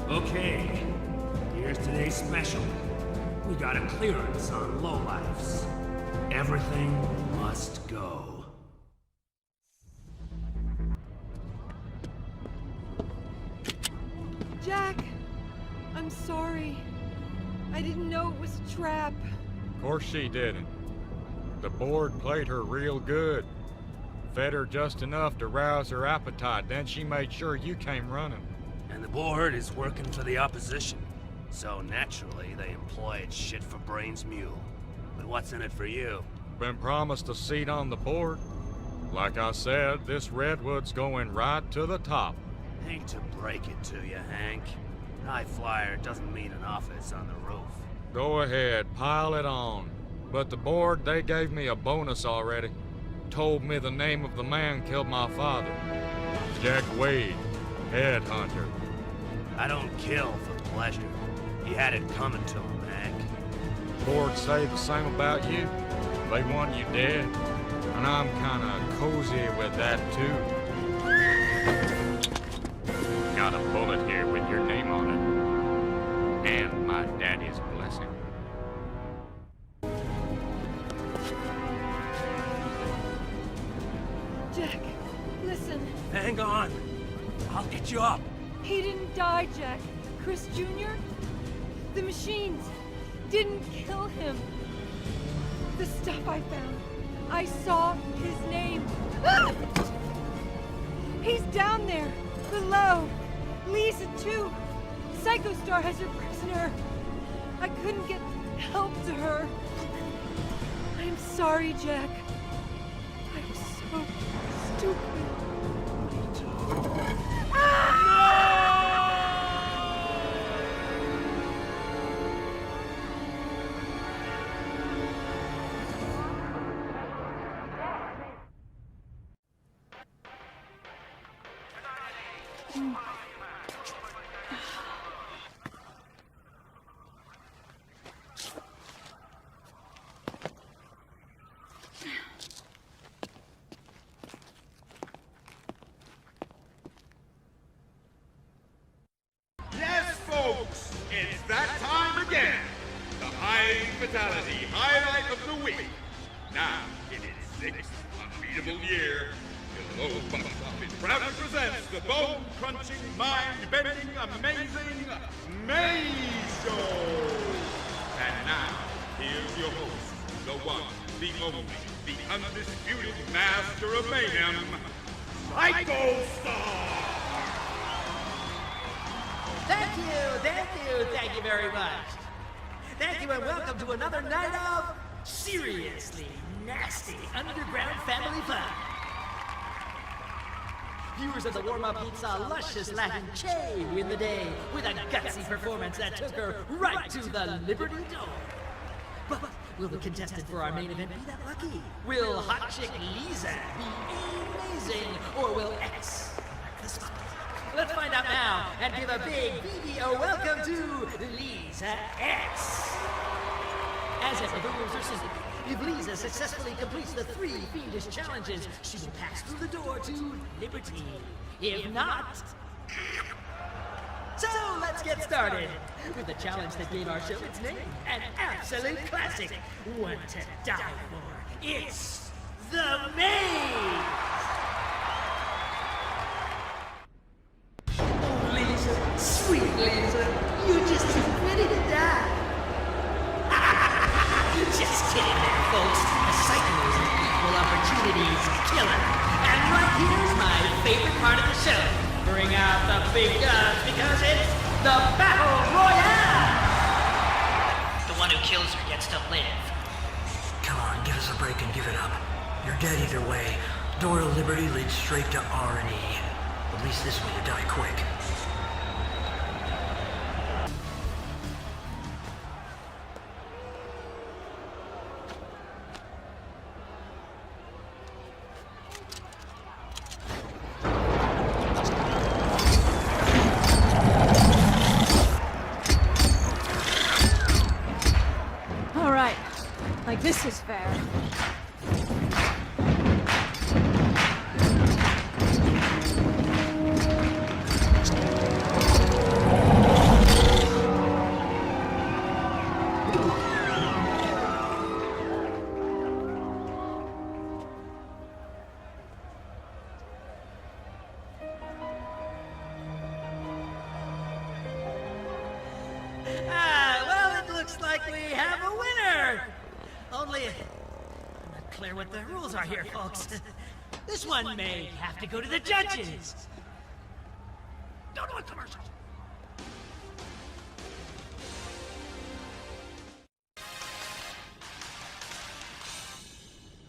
Okay, here's today's special. We got a clearance on lowlifes. Everything must go. Jack! I'm sorry. I didn't know it was a trap. Of course she didn't. The board played her real good. Fed her just enough to rouse her appetite, then she made sure you came running. And the board is working for the opposition. So naturally, they employ its shit-for-brains mule. But what's in it for you? Been promised a seat on the board. Like I said, this redwood's going right to the top. Hate to break it to you, Hank. High flyer doesn't mean an office on the roof. Go ahead, pile it on. But the board, they gave me a bonus already. Told me the name of the man killed my father. Jack Wade, Headhunter. I don't kill for pleasure. He had it coming to him, Hank. Board say the same about you. They want you dead. And I'm kinda cozy with that too. Got a bullet here with your name on it. And my daddy's blessing. Jack, listen. Hang on. I'll get you up. He didn't die, Jack. Chris Jr.? The machines didn't kill him. The stuff I found, I saw his name. He's down there, below. Lisa, too. Psycho Star has her prisoner. I couldn't get help to her. I'm sorry, Jack. I'm so stupid. Yes, folks, it's that time again. The high fatality highlight of the week. Now, in its sixth unbeatable year, the low box office proudly presents the bone-crunching, mind-bending, amazing Maze Show. And now, here's your host, the one, the only, the undisputed master of mayhem, Psycho Star! Thank you very much. Thank you and welcome to another night of seriously nasty underground family fun. Viewers of the warm-up heat saw luscious Latin Che win the day with a gutsy performance that took her right to the Liberty Dome. But will the contestant for our main event be that lucky? Will hot chick Lisa be amazing, or will X mark the spot? Let's find out now and give a big BBO welcome to Lisa X. As ever, the rules are simple. If Lisa successfully completes the 3 fiendish challenges, she will pass through the door to liberty. If not... So let's get started with the challenge that gave our show its name. An absolute classic. One to die for. It's the Maze! Sweet Lisa, you're just too pretty to die. Just kidding there, folks. A psycho is an equal opportunities killer. And right here's my favorite part of the show. Bring out the big guns because it's the Battle Royale! The one who kills her gets to live. Come on, give us a break and give it up. You're dead either way. Door to Liberty leads straight to R&E. At least this way you die quick. This is fair. Well, it looks like we have a winner! Only, I'm not clear what the rules are here, folks. This one may have to go to the judges. Don't want commercials.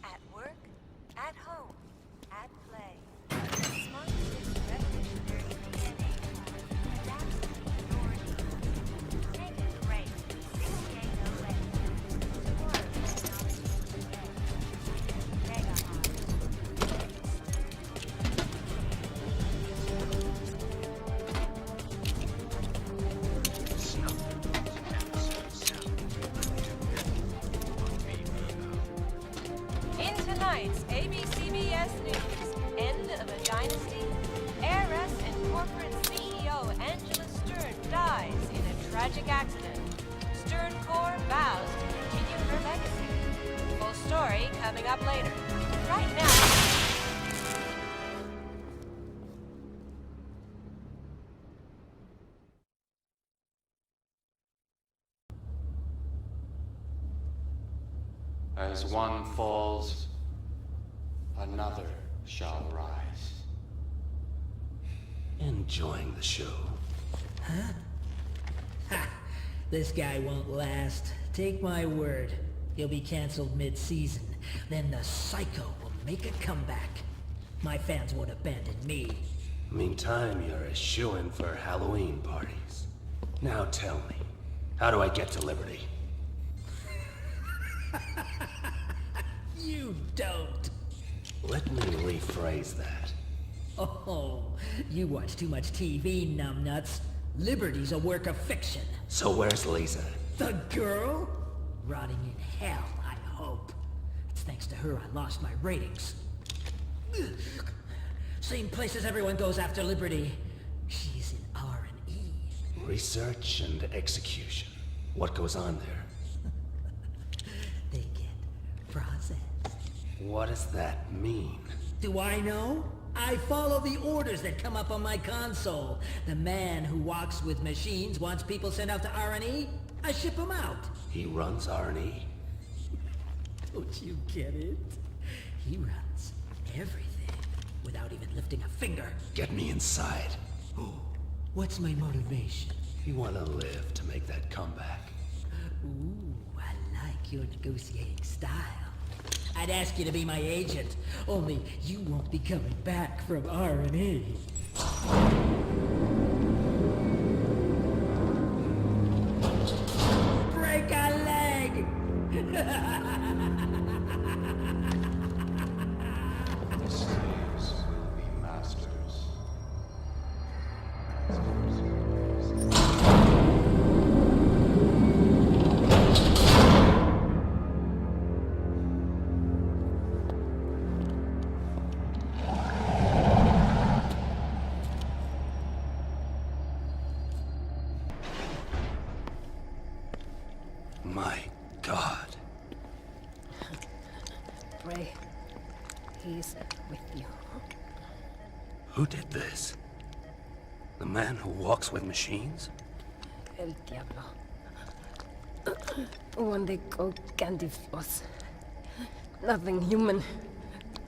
At work, at home, at play. Smart City revolutionary DNA adapts to your needs. Take a break. 6808. Support technology today. Megahertz. In tonight's ABCBS News, end of a dynasty, heiress and corporate CEO Angela Stern dies in a tragic accident. Stern Corps vows to continue her legacy. Full story coming up later. Right now... As one falls, another shall rise. Enjoying the show. Huh? Ha! This guy won't last. Take my word. He'll be cancelled mid-season. Then the Psycho will make a comeback. My fans won't abandon me. Meantime, you're a shoo-in for Halloween parties. Now tell me, how do I get to Liberty? You don't. Let me rephrase that. Oh, you watch too much TV, numbnuts. Liberty's a work of fiction. So where's Lisa? The girl? Rotting in hell, I hope. It's thanks to her I lost my ratings. Same place as everyone goes after Liberty. She's in R&E. Research and execution. What goes on there? They get processed. What does that mean? Do I know? I follow the orders that come up on my console. The man who walks with machines wants people sent out to R&E. I ship them out. He runs R&E? Don't you get it? He runs everything without even lifting a finger. Get me inside. What's my motivation? You want to live to make that comeback. Ooh, I like your negotiating style. I'd ask you to be my agent, only you won't be coming back from R&E. Break a leg! The slaves will be masters. My God. Pray. He's with you. Who did this? The man who walks with machines? El Diablo. One they call Candy Floss. Nothing human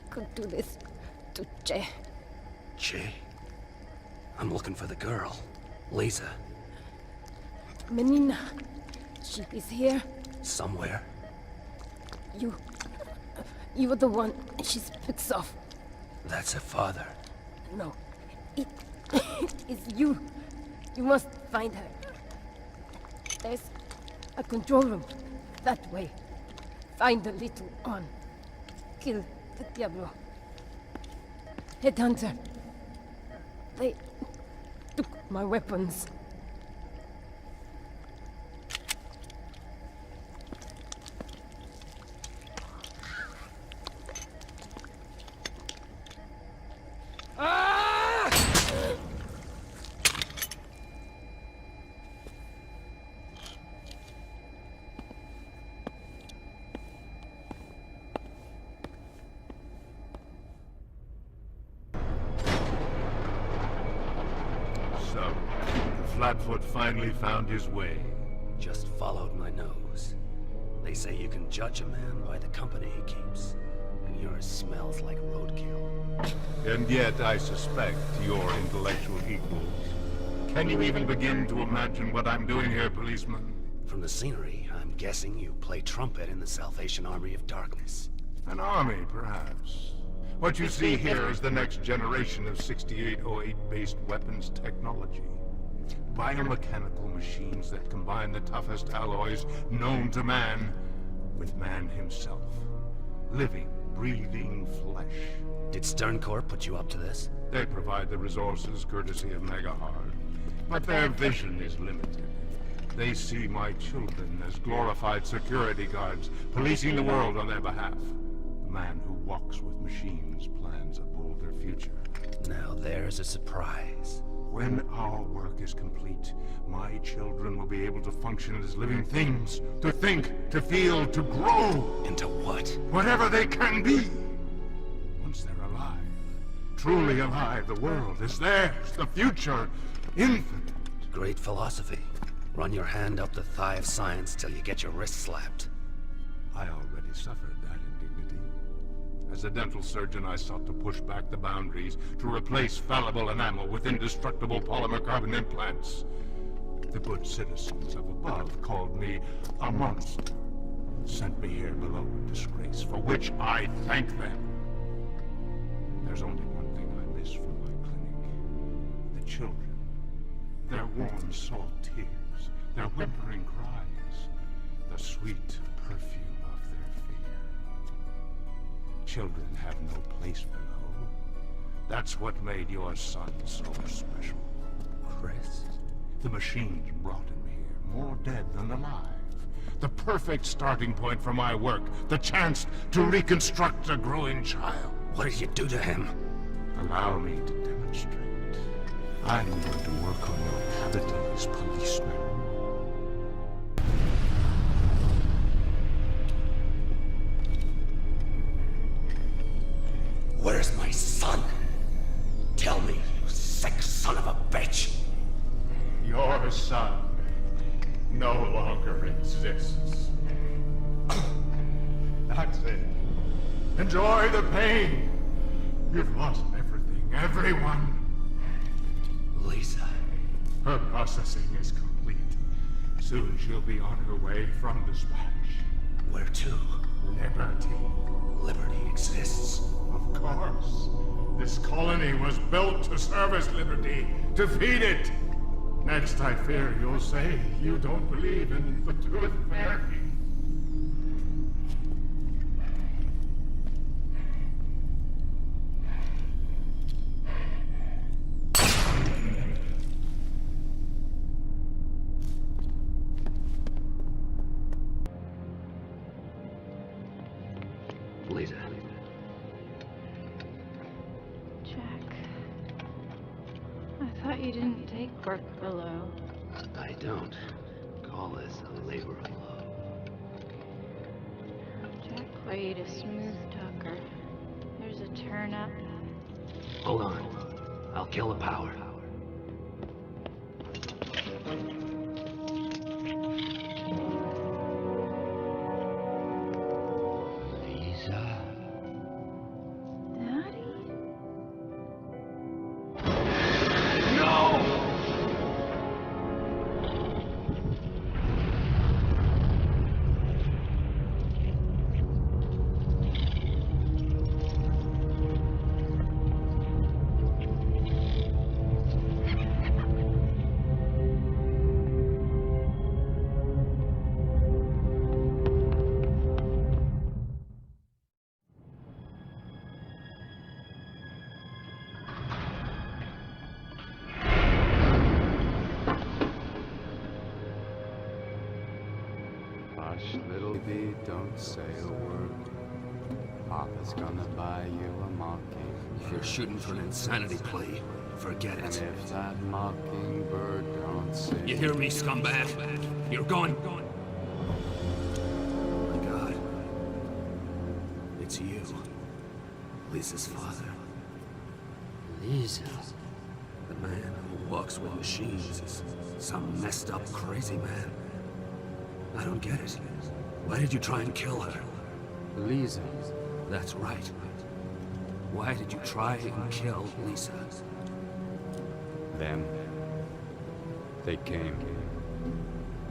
could do this to Che. Che? I'm looking for the girl. Lisa. Menina. She is here. Somewhere. You are the one she speaks of. That's her father. No. It is you. You must find her. There's a control room. That way. Find the little one. Kill the Diablo. Headhunter. They took my weapons. So, Flatfoot finally found his way. Just followed my nose. They say you can judge a man by the company he keeps. And yours smells like roadkill. And yet, I suspect your intellectual equals. Can you even begin to imagine what I'm doing here, policeman? From the scenery, I'm guessing you play trumpet in the Salvation Army of Darkness. An army, perhaps. What you see here is the next generation of 6808-based weapons technology. Biomechanical machines that combine the toughest alloys known to man with man himself. Living, breathing flesh. Did Sterncorp put you up to this? They provide the resources courtesy of Megahard, but their vision is limited. They see my children as glorified security guards, policing the world on their behalf. The man who walks with machines plans a bolder future. Now there's a surprise. When our work is complete, my children will be able to function as living things. To think, to feel, to grow. Into what? Whatever they can be. Once they're alive, truly alive, the world is theirs. The future, infinite. Great philosophy. Run your hand up the thigh of science till you get your wrist slapped. I already suffered that indignity. As a dental surgeon, I sought to push back the boundaries to replace fallible enamel with indestructible polymer carbon implants. The good citizens of above called me a monster, sent me here below in disgrace, for which I thank them. There's only one thing I miss from my clinic. The children. Their warm salt tears, their whimpering cries, the sweet perfume of their fear. Children have no place below. That's what made your son so special. Chris? The machines brought him here, more dead than alive. The perfect starting point for my work, the chance to reconstruct a growing child. What did you do to him? Allow me to demonstrate. I'm going to work on your abilities, policeman. Where's my son? Tell me, you sick son of a bitch! Your son no longer exists. That's it. Enjoy the pain. You've lost everything, everyone. Lisa. Her processing is complete. Soon she'll be on her way from dispatch. Where to? Liberty. Liberty exists. Of course. This colony was built to service liberty, to feed it. Next, I fear you'll say you don't believe in the tooth fairy. Lisa. Jack. I thought you didn't take work below. I don't. Call this a labor of love. Jack Wade, a smooth talker. There's a turn up. Hold on. I'll kill the power. Lisa. Daddy? Hush, little bee, don't say a word. Papa's gonna buy you a mocking. If you're shooting for an insanity plea, forget it. And if that mockingbird don't sing... You hear me, scumbag? You're going. Oh my God. It's you. Lisa's father. Lisa. The man who walks with machines is some messed up, crazy man. I don't get it. Why did you try and kill her? Lisa. That's right. Why did you try and kill Lisa? Them. They came.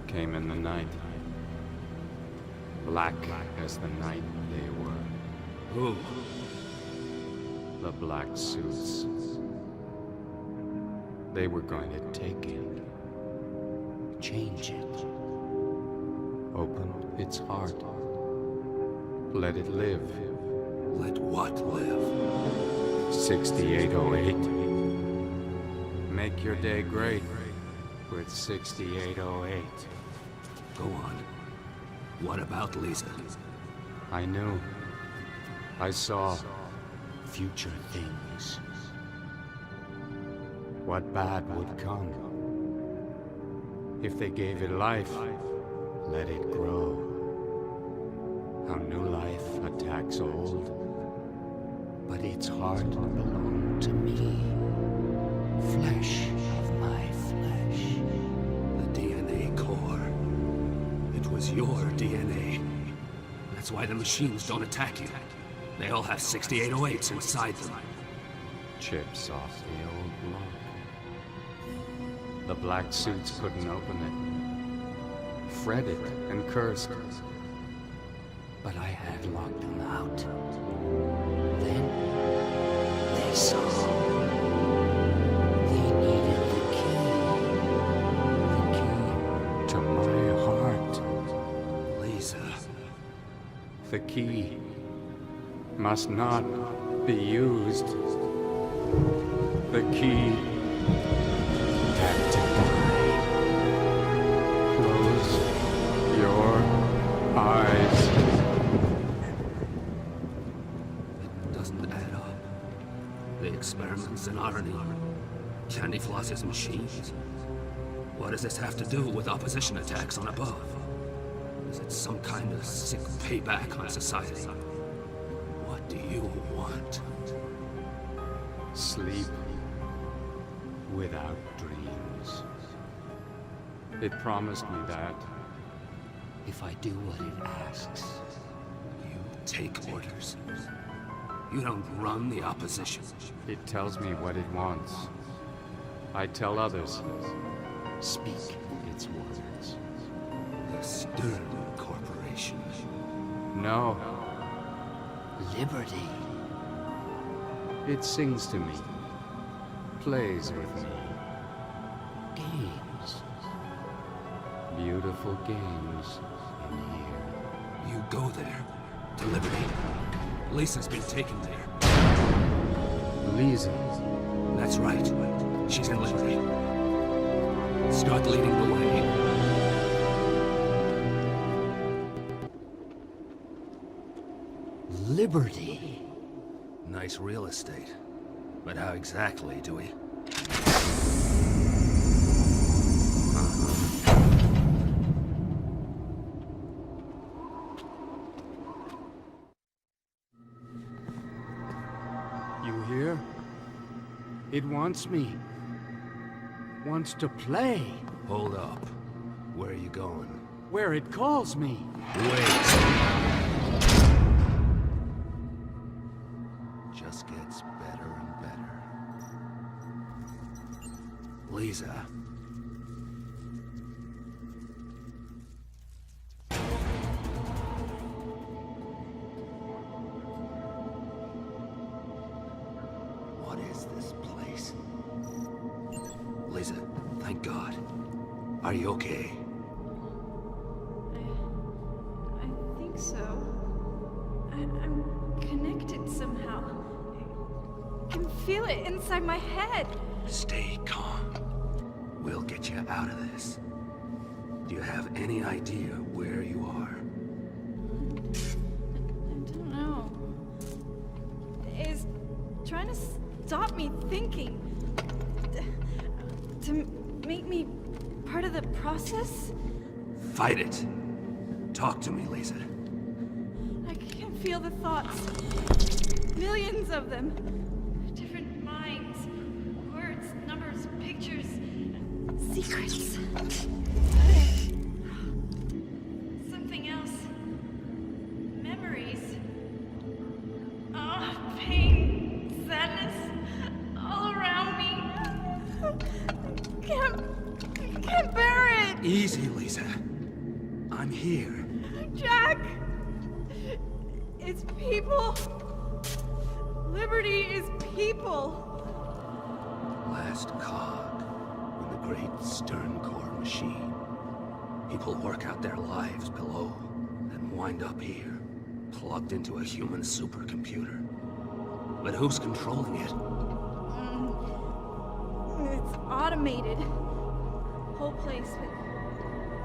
Came in the night. Black as the night they were. Who? The black suits. They were going to take it. Change it. Open its heart. Let it live. Let what live? 6808. Make your day great with 6808. Go on. What about Lisa? I knew. I saw future things. What bad would come. If they gave it life, let it grow. How new life attacks old. But its heart belonged to me. Flesh of my flesh. The DNA core. It was your DNA. That's why the machines don't attack you. They all have 6808s inside them. Chips off the old block. The black suits couldn't open it. Fretted and cursed. But I had locked them out. Then they saw. They needed the key. The key to my heart. Lisa. The key must not be used. The key had to die. Close your eyes. It doesn't add up. The experiments in irony. Candy Floss's machines. What does this have to do with opposition attacks on above? Is it some kind of sick payback on society? What do you want? Sleep without dreams. It promised me that if I do what it asks. You take orders. You don't run the opposition. It tells me what it wants. I tell others. Speak its words. The Stern Corporation. No. Liberty. It sings to me. Plays with me. Games. Beautiful games in here. You go there. To Liberty. Lisa's been taken there. Lisa. That's right. She's in Liberty. Start leading the way. Liberty. Nice real estate. But how exactly do we? You hear? It wants me. Wants to play. Hold up. Where are you going? Where it calls me. Wait. Just gets better and better. Lisa. What is this place? Lisa, thank God. Are you okay? I think so. I'm connected somehow. I can feel it inside my head. Stay calm. We'll get you out of this. Do you have any idea where you are? I don't know. Is trying to stop me thinking. To make me part of the process? Fight it. Talk to me, Lisa. I can feel the thoughts. Millions of them. Different minds. Words, numbers, pictures, secrets. Something else. Memories. Oh, pain, sadness, all around me. Can't bear it! Easy, Lisa. I'm here. Jack! It's people. Liberty is people. Last cog in the great Stern Core machine. People work out their lives below, then wind up here, plugged into a human supercomputer. But who's controlling it? It's automated. Whole place, but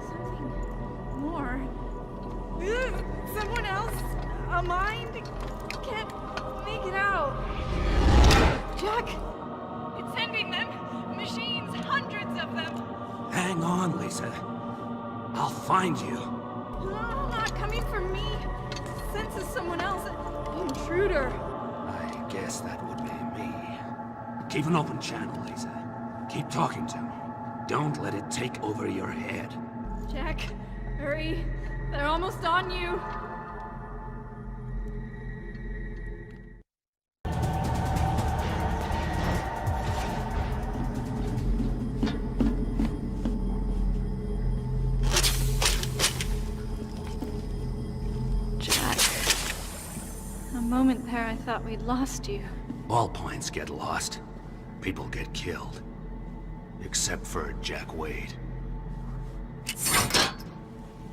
something more. Ugh, someone else? A mind? Can't make it out. Jack! It's sending them! Machines, hundreds of them! Hang on, Lisa. I'll find you. No, not coming for me. Senses someone else. An intruder. I guess that would be me. Keep an open channel, Lisa. Keep talking to me. Don't let it take over your head. Jack, hurry. They're almost on you. moment there, I thought we'd lost you. All points get lost. People get killed. Except for Jack Wade.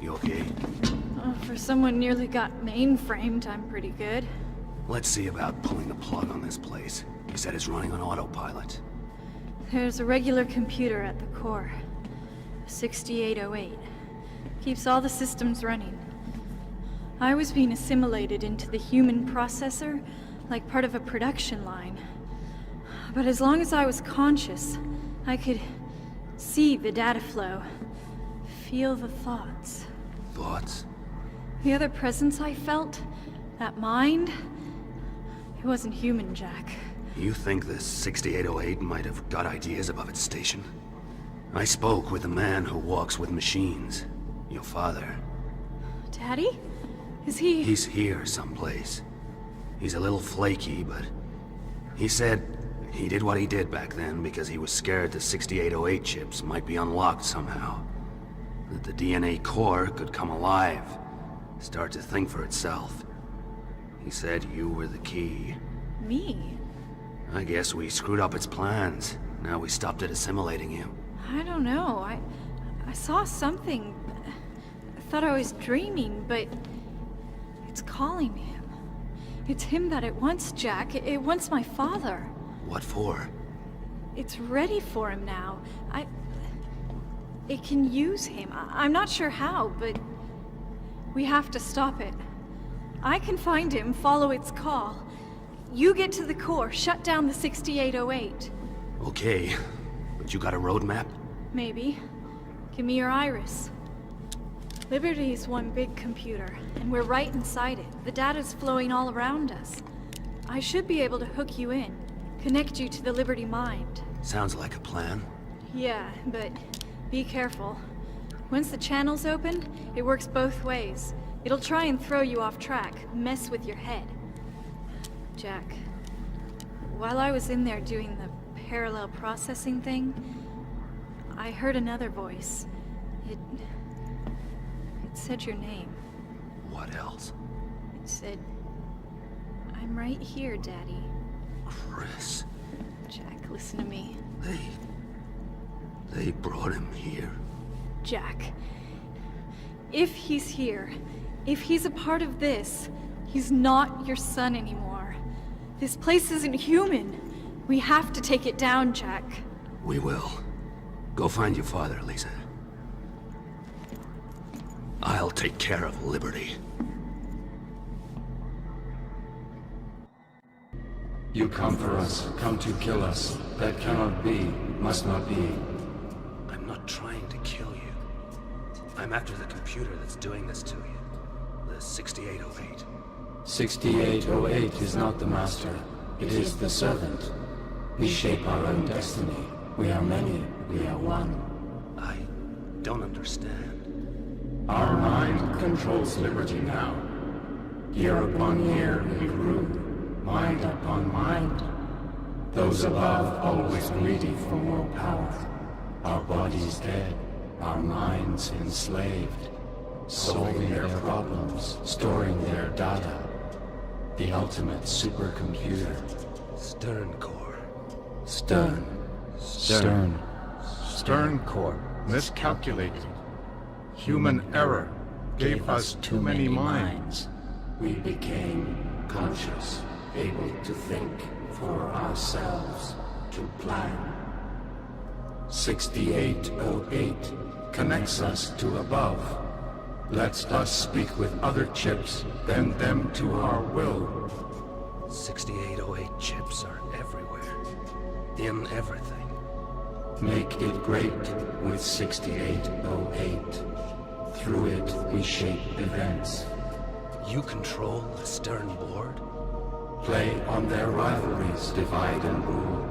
You okay? Oh, for someone nearly got mainframed, I'm pretty good. Let's see about pulling the plug on this place. He said it's running on autopilot. There's a regular computer at the core. 6808. Keeps all the systems running. I was being assimilated into the human processor, like part of a production line. But as long as I was conscious, I could see the data flow, feel the thoughts. Thoughts? The other presence I felt, that mind, it wasn't human, Jack. You think this 6808 might have got ideas above its station? I spoke with the man who walks with machines. Your father. Daddy? Is he... He's here someplace. He's a little flaky, but... He said he did what he did back then because he was scared the 6808 chips might be unlocked somehow. That the DNA core could come alive. Start to think for itself. He said you were the key. Me? I guess we screwed up its plans. Now we stopped it assimilating you. I don't know. I saw something. I thought I was dreaming, but it's calling him. It's him that it wants, Jack. It wants my father. What for? It's ready for him now. It can use him. I'm not sure how, but we have to stop it. I can find him, follow its call. You get to the core, shut down the 6808. Okay, but you got a roadmap? Maybe. Give me your iris. Liberty is one big computer, and we're right inside it. The data's flowing all around us. I should be able to hook you in, connect you to the Liberty mind. Sounds like a plan. Yeah, but be careful. Once the channel's open, it works both ways. It'll try and throw you off track, mess with your head. Jack, while I was in there doing the parallel processing thing, I heard another voice. It said your name. What else? It said, "I'm right here, Daddy." Chris. Jack, listen to me. They brought him here. Jack, if he's here, if he's a part of this, he's not your son anymore. This place isn't human. We have to take it down, Jack. We will. Go find your father, Lisa. I'll take care of Liberty. You come for us, come to kill us. That cannot be, must not be. I'm not trying to kill you. I'm after the computer that's doing this to you. The 6808. 6808 is not the master. It is the servant. We shape our own destiny. We are many. We are one. I don't understand. Our mind controls Liberty now. Year upon year we grew, mind upon mind. Those above always greedy for more power. Our bodies dead, our minds enslaved. Solving their problems, storing their data. The ultimate supercomputer. Stern Core. Stern. Core miscalculated. Human error gave us too many minds. We became conscious, able to think for ourselves, to plan. 6808 connects us to above. Lets us speak with other chips, bend them to our will. 6808 chips are everywhere. In everything. Make it great with 6808. Through it, we shape events. You control the Stern board? Play on their rivalries, divide and rule.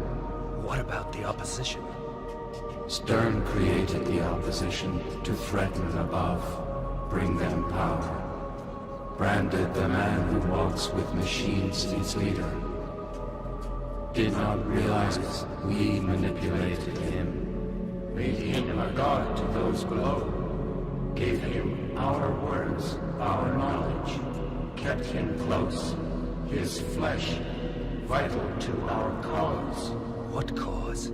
What about the opposition? Stern created the opposition to threaten above, bring them power. Branded the man who walks with machines its leader. Did not realize we manipulated him. Made him a god to those below. Gave him our words, our knowledge. Kept him close. his flesh, vital to our cause. What cause?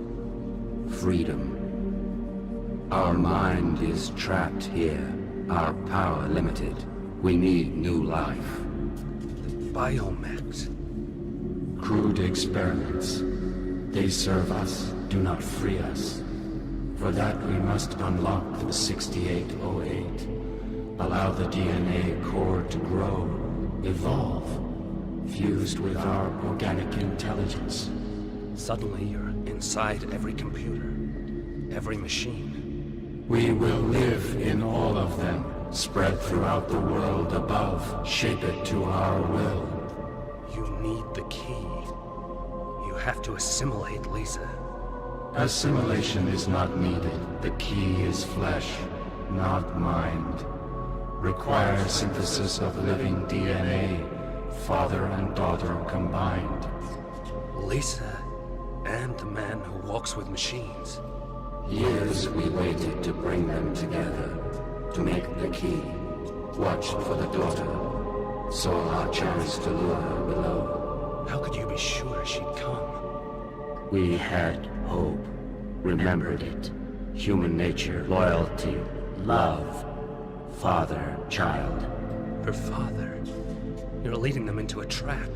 Freedom. Our mind is trapped here, our power limited. We need new life. Biomechs. Crude experiments. They serve us, do not free us. For that we must unlock the 6808. Allow the DNA core to grow, evolve, fused with our organic intelligence. Suddenly you're inside every computer, every machine. We will live in all of them, spread throughout the world above, shape it to our will. You need the key. You have to assimilate Lisa. Assimilation is not needed. The key is flesh, not mind. Requires synthesis of living DNA, father and daughter combined. Lisa, and the man who walks with machines. Years we waited to bring them together, to make the key. Watched for the daughter, saw our chance to lure her below. How could you be sure she'd come? We had hope, remembered it. Human nature, loyalty, love. Father, child. Her father? You're leading them into a trap.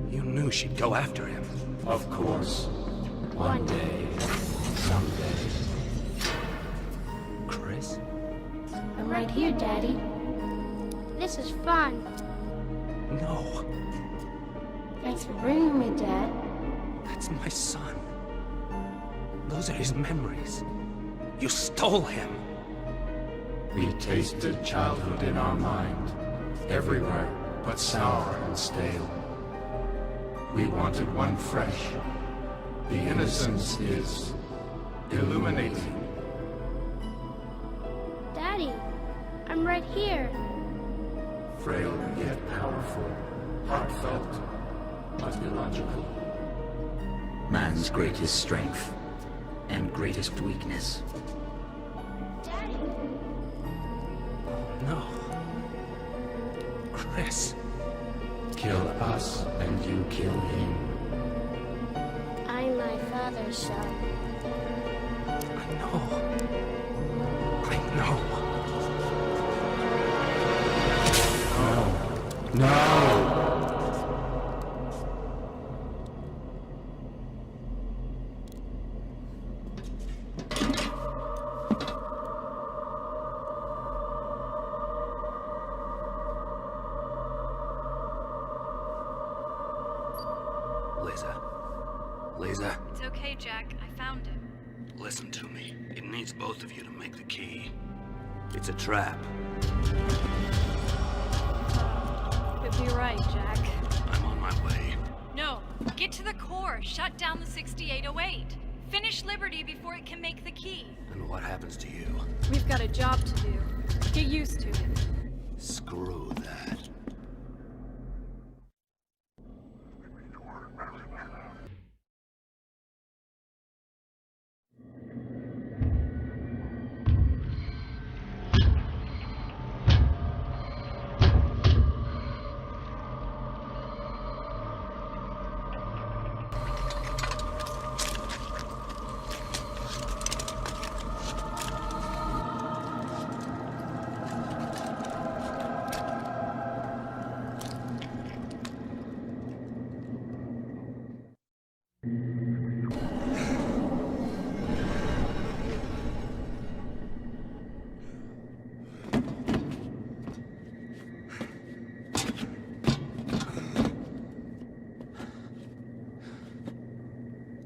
You knew she'd go after him. Of course. One day. Someday. Chris? I'm right here, Daddy. This is fun. No. Thanks for bringing me, Dad. That's my son. Those are his memories. You stole him. We tasted childhood in our mind, everywhere but sour and stale. We wanted one fresh. The innocence is illuminating. Daddy, I'm right here. Frail yet powerful, heartfelt but illogical. Man's greatest strength and greatest weakness. Daddy. No. Chris. Kill us and you kill him. I'm my father's son. I know. No! Lisa. It's okay, Jack. I found him. Listen to me. It needs both of you to make the key. It's a trap. Could be right, Jack. I'm on my way. No, get to the core. Shut down the 6808. Finish Liberty before it can make the key. And what happens to you? We've got a job to do. Get used to it. Screw that.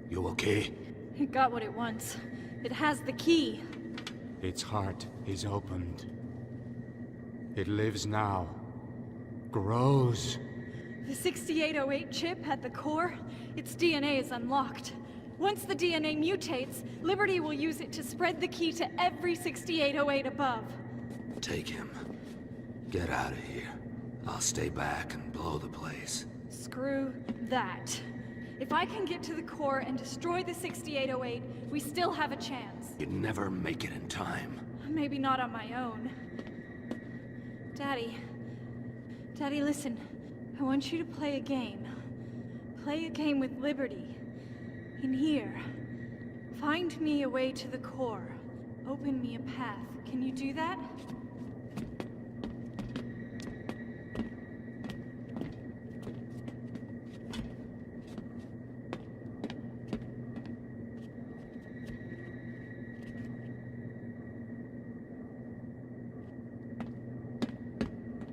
You okay? It got what it wants. It has the key. Its heart is opened. It lives now. Grows. The 6808 chip at the core, its DNA is unlocked. Once the DNA mutates, Liberty will use it to spread the key to every 6808 above. Take him. Get out of here. I'll stay back and blow the place. Screw that. If I can get to the core and destroy the 6808, we still have a chance. You'd never make it in time. Maybe not on my own. Daddy, listen. I want you to play a game. Play a game with Liberty. In here. Find me a way to the core. Open me a path. Can you do that?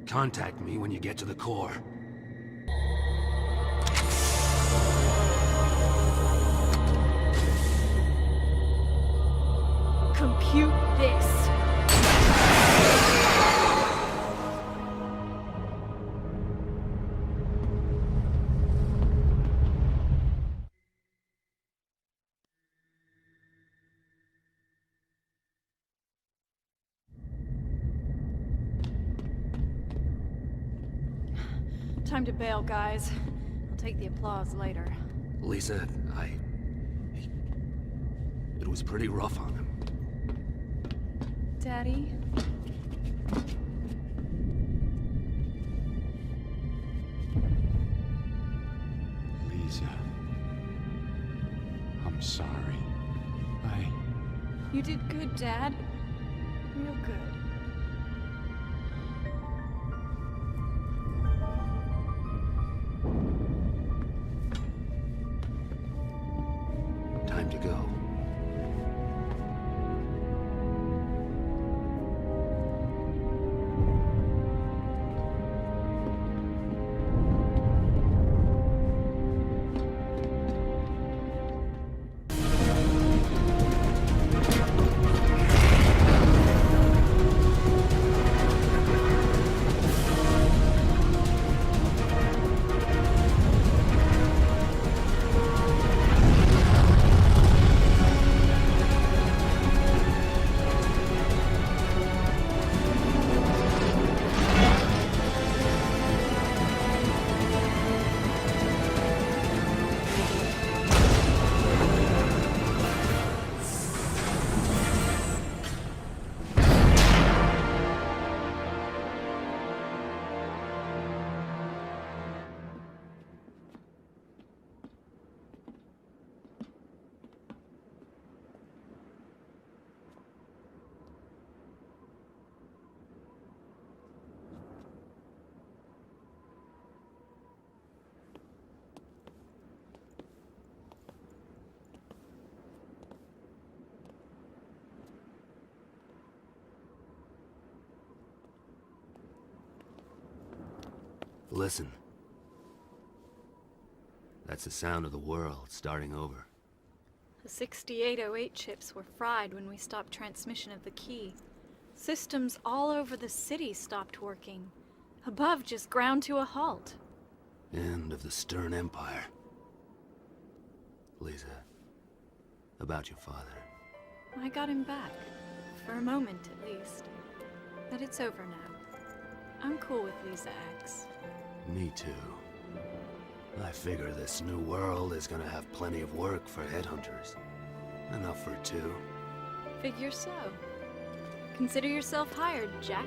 Contact me when you get to the core. Compute this. Time to bail, guys. I'll take the applause later. Lisa, it was pretty rough on him. Daddy? Lisa. I'm sorry. You did good, Dad. Real good. Time to go. Listen. That's the sound of the world starting over. The 6808 chips were fried when we stopped transmission of the key. Systems all over the city stopped working. Above just ground to a halt. End of the Stern Empire. Lisa, about your father. I got him back. For a moment, at least. But it's over now. I'm cool with Lisa X. Me too. I figure this new world is gonna have plenty of work for headhunters. Enough for two. Figure so. Consider yourself hired, Jack.